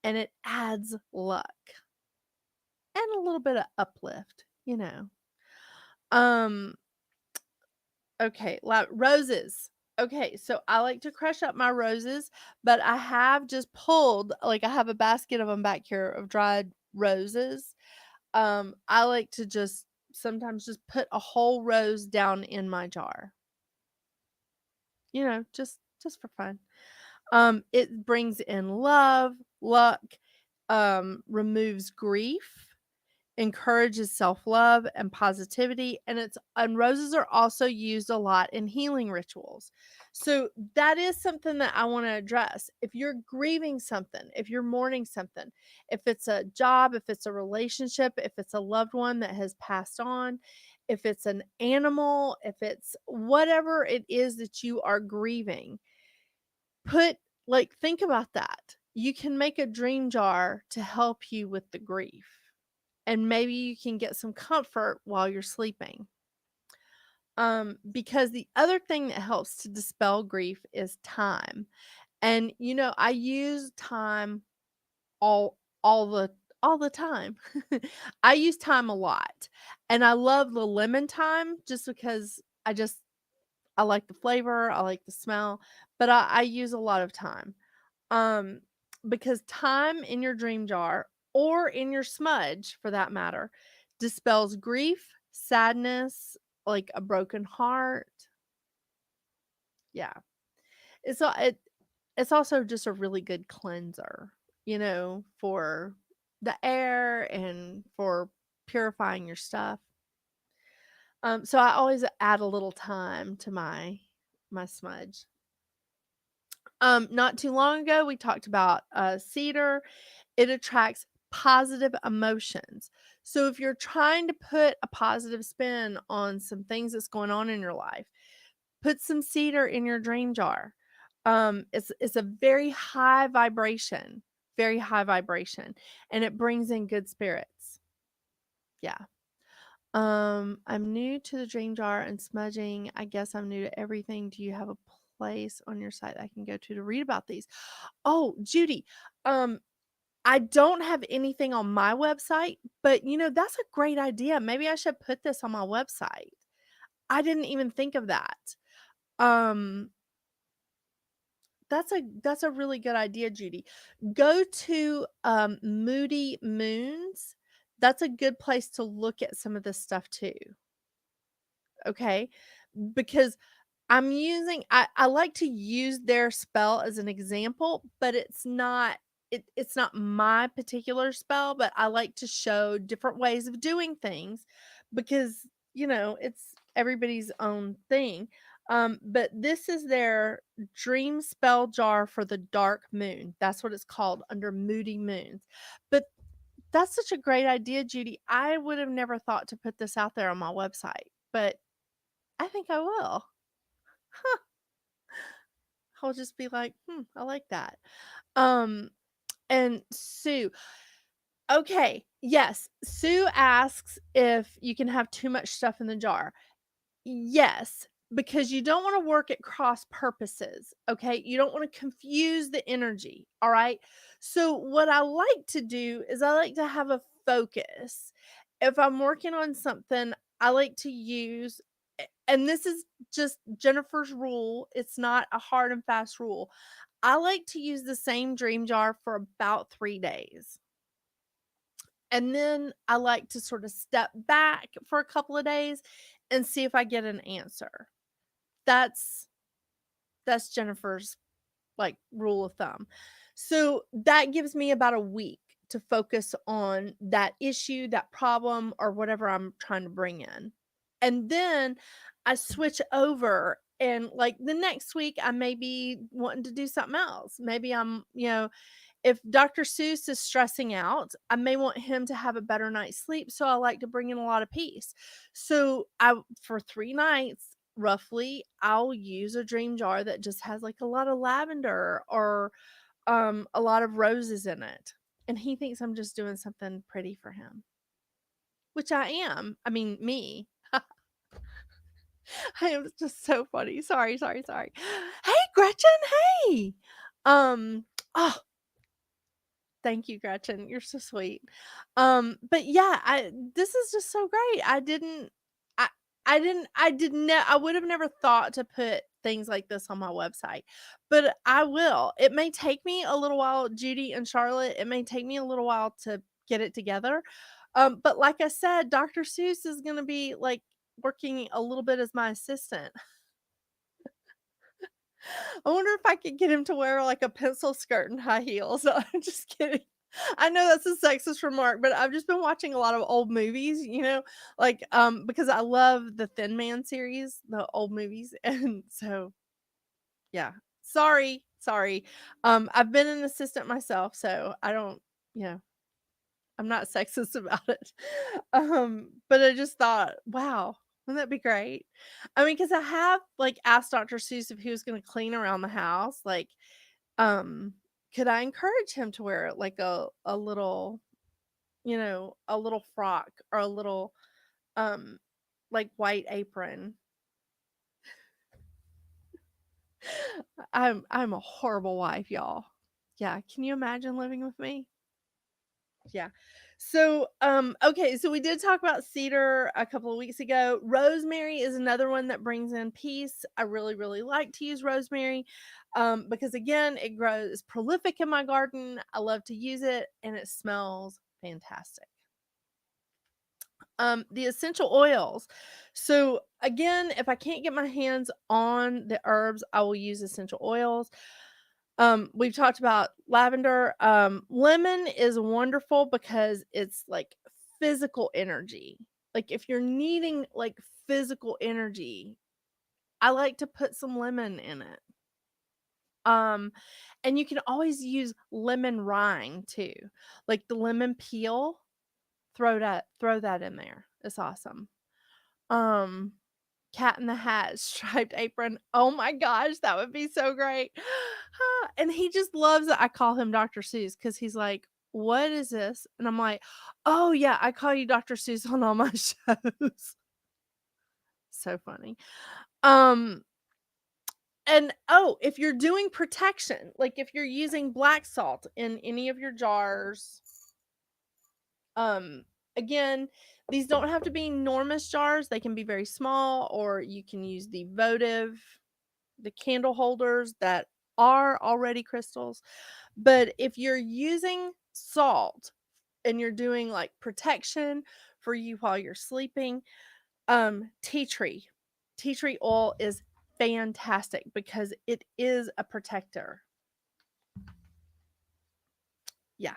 and it adds luck and a little bit of uplift. Um Okay, like roses. Okay, so I like to crush up my roses, but I have just pulled, like, I have a basket of them back here of dried roses. I like to just sometimes just put a whole rose down in my jar, just for fun. It brings in love, luck, removes grief, encourages self-love and positivity, and roses are also used a lot in healing rituals. So that is something that I want to address. If you're grieving something, if you're mourning something, if it's a job, if it's a relationship, if it's a loved one that has passed on, if it's an animal, if it's whatever it is that you are grieving, put think about that. You can make a dream jar to help you with the grief, and maybe you can get some comfort while you're sleeping. Because the other thing that helps to dispel grief is time. And I use time all all the all the time. I use time a lot. And I love the lemon thyme just because I like the flavor, I like the smell, but I use a lot of time. Um, because time in your dream jar or in your smudge for that matter dispels grief, sadness, like a broken heart. Yeah. It's also just a really good cleanser, for the air and for purifying your stuff. So I always add a little time to my smudge. Not too long ago we talked about cedar. It attracts positive emotions. So if you're trying to put a positive spin on some things that's going on in your life, put some cedar in your dream jar. It's a very high vibration, and it brings in good spirits. Yeah. I'm new to the dream jar and smudging. I guess I'm new to everything. Do you have a place on your site I can go to read about these? Oh, Judy, um, I don't have anything on my website, but that's a great idea. Maybe I should put this on my website. I didn't even think of that. Um, that's a really good idea, Judy. Go to Moody Moons. That's a good place to look at some of this stuff too. Okay? Because I like to use their spell as an example, but it's not my particular spell, but I like to show different ways of doing things because, it's everybody's own thing. But this is their dream spell jar for the dark moon. That's what it's called under Moody Moons. But that's such a great idea, Judy. I would have never thought to put this out there on my website, but I think I will. I'll just be like, I like that. Um, and Sue. Okay, yes. Sue asks if you can have too much stuff in the jar. Yes, because you don't want to work at cross purposes. Okay, you don't want to confuse the energy. All right. So, what I like to do is I like to have a focus. If I'm working on something, I like to use, and this is just Jennifer's rule, it's not a hard and fast rule. I like to use the same dream jar for about 3 days. And then I like to sort of step back for a couple of days and see if I get an answer. That's that's Jennifer's like rule of thumb. So that gives me about a week to focus on that issue, that problem, or whatever I'm trying to bring in. And then I switch over, and like the next week I may be wanting to do something else. Maybe if Dr. Seuss is stressing out, I may want him to have a better night's sleep, so I like to bring in a lot of peace. So, for 3 nights, roughly, I'll use a dream jar that just has, like, a lot of lavender or, a lot of roses in it, and he thinks I'm just doing something pretty for him, which I am. I mean, me. I am just so funny. Sorry, sorry, sorry. Hey, Gretchen, hey! Um, oh, Thank you, Gretchen. You're so sweet. But yeah, this is just so great. I I would have never thought to put things like this on my website, but I will. It may take me a little while, Judy and Charlotte, it may take me a little while to get it together. But like I said, Dr. Seuss is gonna be like working a little bit as my assistant. I wonder if I could get him to wear, like, a pencil skirt and high heels. I'm just kidding. I know that's a sexist remark, but I've just been watching a lot of old movies, like, because I love the Thin Man series, the old movies, and so, yeah. Sorry, sorry. I've been an assistant myself, so I don't you know, I'm not sexist about it. But I just thought, "Wow, wouldn't that be great?" I mean, because I have, like, asked Dr. Seuss if he was gonna clean around the house, like, um, could I encourage him to wear, like, a little, a little frock or a little, um, like, white apron? I'm a horrible wife, y'all. Yeah, can you imagine living with me? Yeah. So, okay, so we did talk about cedar a couple of weeks ago. Rosemary is another one that brings in peace. I really, really like to use rosemary because, again, it grows prolific in my garden. I love to use it and it smells fantastic. The essential oils. So, again, if I can't get my hands on the herbs, I will use essential oils. We've talked about lavender. Lemon is wonderful because it's like physical energy. Like if you're needing like physical energy, I like to put some lemon in it. Um, and you can always use lemon rind too. Like the lemon peel, throw that in there. It's awesome. Um, Cat in the Hat striped apron. Oh my gosh, that would be so great. And he just loves it. I call him Dr. Seuss because he's like, "What is this?" And I'm like, "Oh yeah, I call you Dr. Seuss on all my shows." So funny. Um, and oh, if you're doing protection, like if you're using black salt in any of your jars, um, again, these don't have to be enormous jars. They can be very small, or you can use the Votive, the candle holders that are already crystals. But if you're using salt and you're doing like protection for you while you're sleeping, tea tree. Tea tree oil is fantastic because it is a protector. Yeah.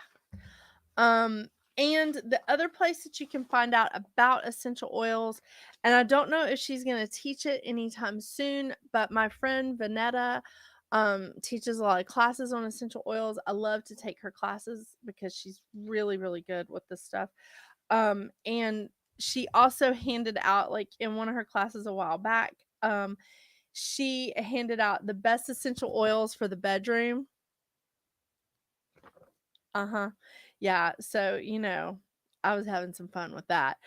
Um, and the other place that you can find out about essential oils, and I don't know if she's going to teach it anytime soon, but my friend Vanetta teaches a lot of classes on essential oils. I love to take her classes because she's really, really good with this stuff. And she also handed out, like in one of her classes a while back, she handed out the best essential oils for the bedroom. Uh-huh. Yeah, so, I was having some fun with that.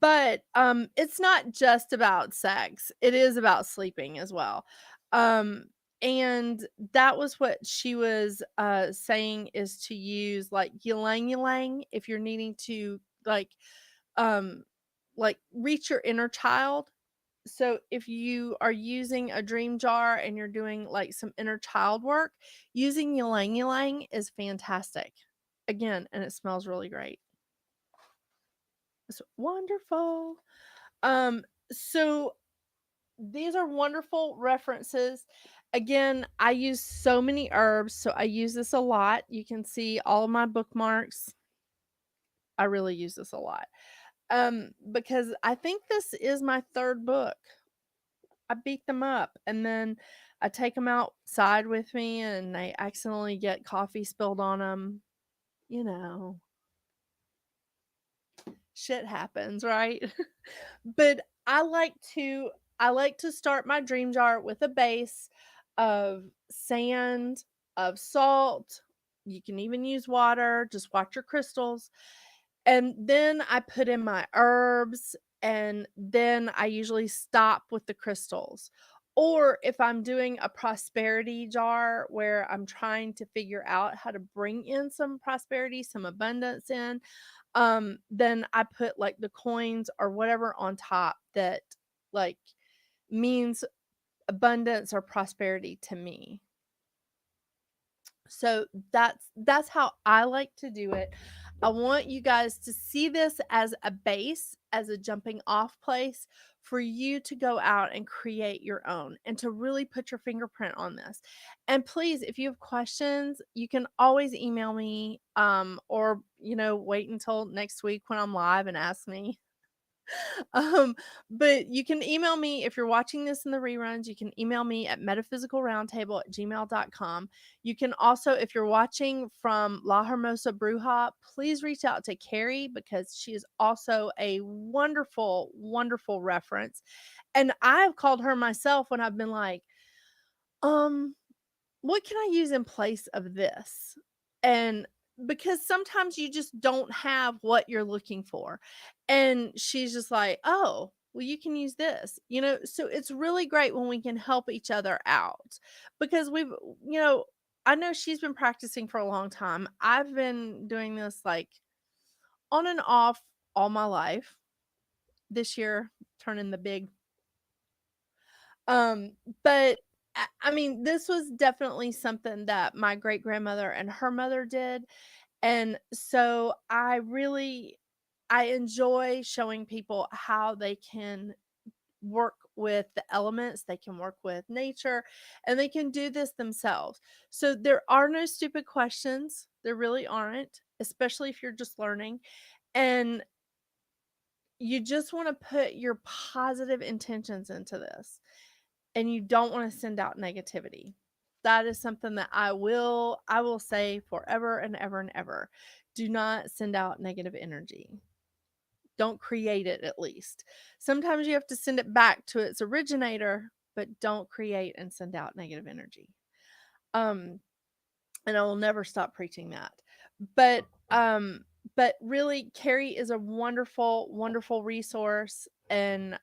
But, it's not just about sex, it is about sleeping as well. Um, and that was what she was, saying is to use, like, ylang ylang if you're needing to, um, reach your inner child. So if you are using a dream jar and you're doing, like, some inner child work, using ylang ylang is fantastic. Again, and it smells really great. It's wonderful. Um, so these are wonderful references. Again, I use so many herbs, so I use this a lot. You can see all of my bookmarks. I really use this a lot. Because I think this is my 3rd book. I beat them up, and then I take them outside with me, and they accidentally get coffee spilled on them. You know, shit happens, right? But I like to start my dream jar with a base of sand, of salt. You can even use water, just watch your crystals. And then I put in my herbs, and then I usually stop with the crystals. Or if I'm doing a prosperity jar where I'm trying to figure out how to bring in some prosperity, some abundance in, then I put like the coins or whatever on top that like means abundance or prosperity to me. So that's how I like to do it. I want you guys to see this as a base, as a jumping off place for you to go out and create your own and to really put your fingerprint on this. And please, if you have questions, you can always email me or wait until next week when I'm live and ask me. Um, but you can email me if you're watching this in the reruns. You can email me at metaphysicalroundtable@gmail.com. You can also, if you're watching from La Hermosa Bruja, please reach out to Carrie because she is also a wonderful, wonderful reference. And I've called her myself when I've been like, um, what can I use in place of this? And because sometimes you just don't have what you're looking for. And she's just like, oh, well, you can use this, So it's really great when we can help each other out because you know, I know she's been practicing for a long time. I've been doing this like on and off all my life. This year, turning the big Um, but I mean, this was definitely something that my great grandmother and her mother did. And so I enjoy showing people how they can work with the elements, they can work with nature, and they can do this themselves. So there are no stupid questions. There really aren't, especially if you're just learning. And you just want to put your positive intentions into this and you don't want to send out negativity. That is something that I will say forever and ever and ever. Do not send out negative energy. Don't create it at least. Sometimes you have to send it back to its originator, but don't create and send out negative energy. Um and I will never stop preaching that. But but really Carrie is a wonderful wonderful resource and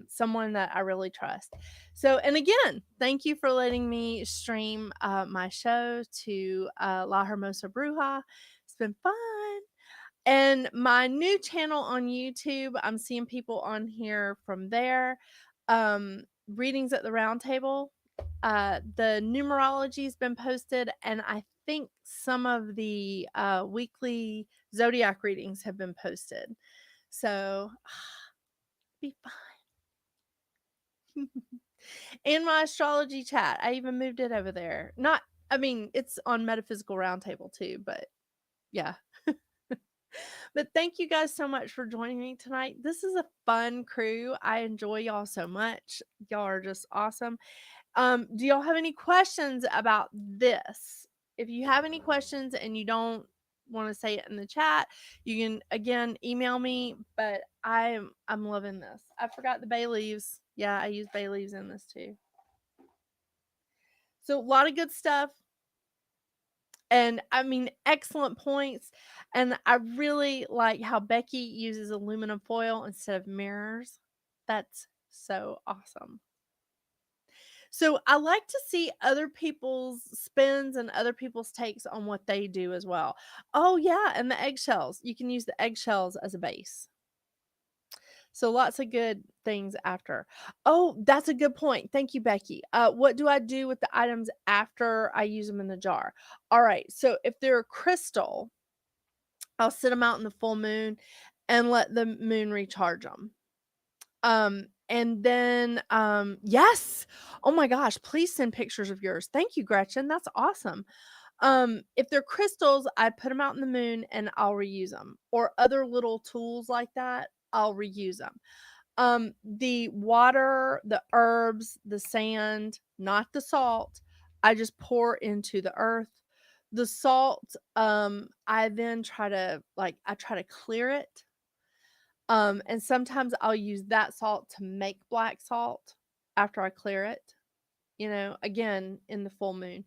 someone that I really trust. So and again, thank you for letting me stream my show to La Hermosa Bruja. It's been fun. And my new channel on YouTube, I'm seeing people on here from there. Readings at the round table. The numerology's been posted, and I think some of the weekly zodiac readings have been posted. So be fine. And my astrology chat, I even moved it over there. Not, I mean, it's on Metaphysical Round Table too, but yeah. But thank you guys so much for joining me tonight. This is a fun crew. I enjoy y'all so much. Y'all are just awesome. Do y'all have any questions about this? If you have any questions and you don't want to say it in the chat, you can again email me. But I'm loving this. I forgot the bay leaves. Yeah, I use bay leaves in this too. So a lot of good stuff. And I mean, excellent points. And I really like how Becky uses aluminum foil instead of mirrors. That's so awesome. So I like to see other people's spins and other people's takes on what they do as well. Oh, yeah. And the eggshells. You can use the eggshells as a base. So lots of good things after. Oh, that's a good point. Thank you, Becky. What do I do with the items after I use them in the jar? All right. So if they're a crystal, I'll sit them out in the full moon and let the moon recharge them. And then, yes. Oh my gosh, please send pictures of yours. Thank you, Gretchen. That's awesome. If they're crystals, I put them out in the moon and I'll reuse them. Or other little tools like that, I'll reuse them. The water, the herbs, the sand, not the salt, I just pour into the earth. The salt, I then I try to clear it. And sometimes I'll use that salt to make black salt after I clear it, again in the full moon.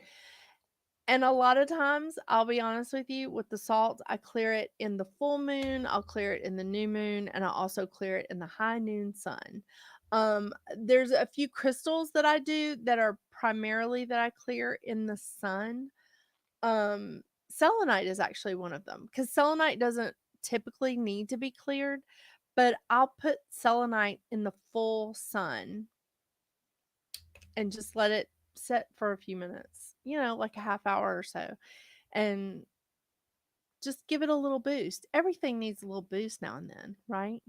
And a lot of times, I'll be honest with you, with the salt, I clear it in the full moon, I'll clear it in the new moon, and I'll also clear it in the high noon sun. There's a few crystals that I do that are primarily that I clear in the sun. Um, Selenite is actually one of them because selenite doesn't typically need to be cleared, but I'll put selenite in the full sun and just let it sit for a few minutes, like a half hour or so, and just give it a little boost. Everything needs a little boost now and then, right?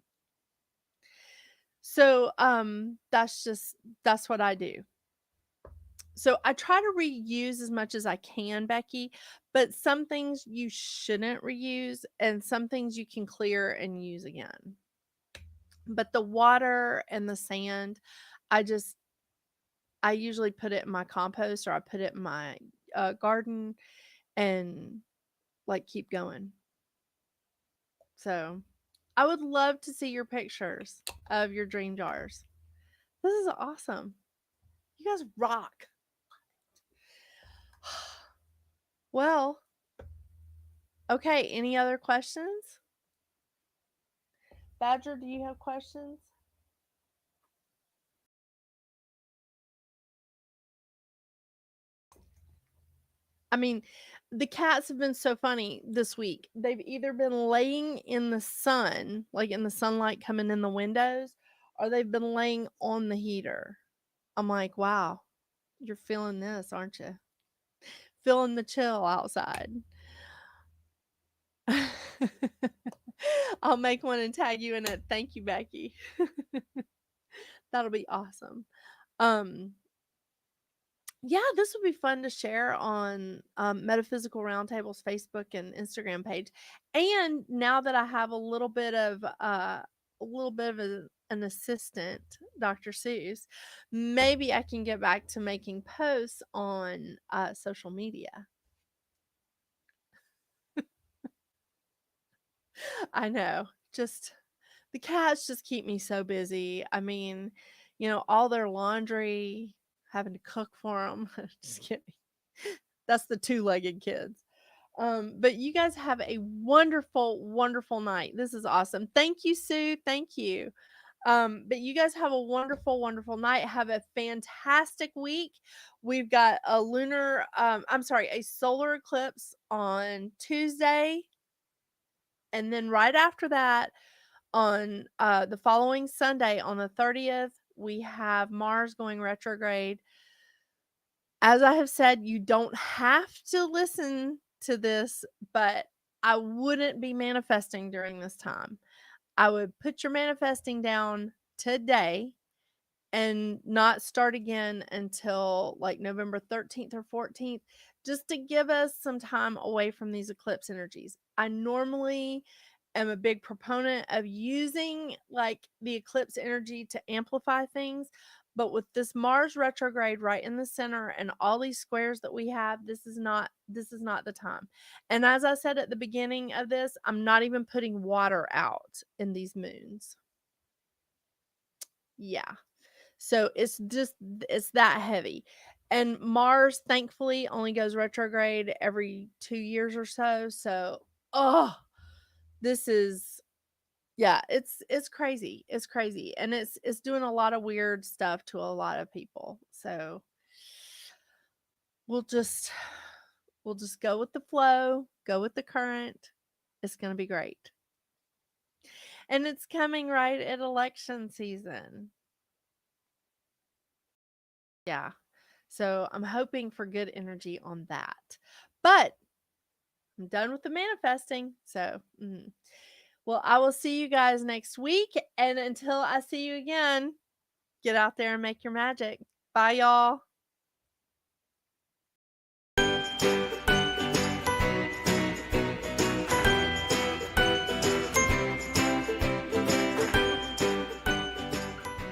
So, that's what I do. So I try to reuse as much as I can, Becky, but some things you shouldn't reuse and some things you can clear and use again. But the water and the sand, I just I usually put it in my compost or I put it in my garden and keep going. So I would love to see your pictures of your dream jars. This is awesome. You guys rock. Well, okay. Any other questions? Badger, do you have questions? I mean, the cats have been so funny this week. They've either been laying in the sun, like in the sunlight coming in the windows, or they've been laying on the heater. I'm like, wow, you're feeling this, aren't you? Feeling the chill outside. I'll make one and tag you in it. Thank you, Becky. That'll be awesome. Um, yeah, this would be fun to share on Metaphysical Round Table's Facebook and Instagram page. And now that I have an assistant, Dr. Seuss, maybe I can get back to making posts on social media. I know. Just the cats just keep me so busy. I mean, all their laundry, having to cook for them. Just kidding. That's the two-legged kids. But you guys have a wonderful, wonderful night. This is awesome. Thank you, Sue. Thank you. But you guys have a wonderful, wonderful night. Have a fantastic week. We've got a solar eclipse on Tuesday. And then right after that, on the following Sunday, on the 30th, we have Mars going retrograde. As I have said, you don't have to listen to this, but I wouldn't be manifesting during this time. I would put your manifesting down today and not start again until like November 13th or 14th, just to give us some time away from these eclipse energies. I normally am a big proponent of using the eclipse energy to amplify things, but with this Mars retrograde right in the center and all these squares that we have, this is not the time. And as I said at the beginning of this, I'm not even putting water out in these moons. Yeah. So it's that heavy. And Mars thankfully only goes retrograde every 2 years or so. So, oh, this is yeah, it's crazy. It's crazy. And it's doing a lot of weird stuff to a lot of people. So, we'll just we'll just go with the flow, go with the current. It's going to be great. And it's coming right at election season. Yeah. So I'm hoping for good energy on that. But I'm done with the manifesting. So, well, I will see you guys next week. And until I see you again, Get out there and make your magic. Bye, y'all.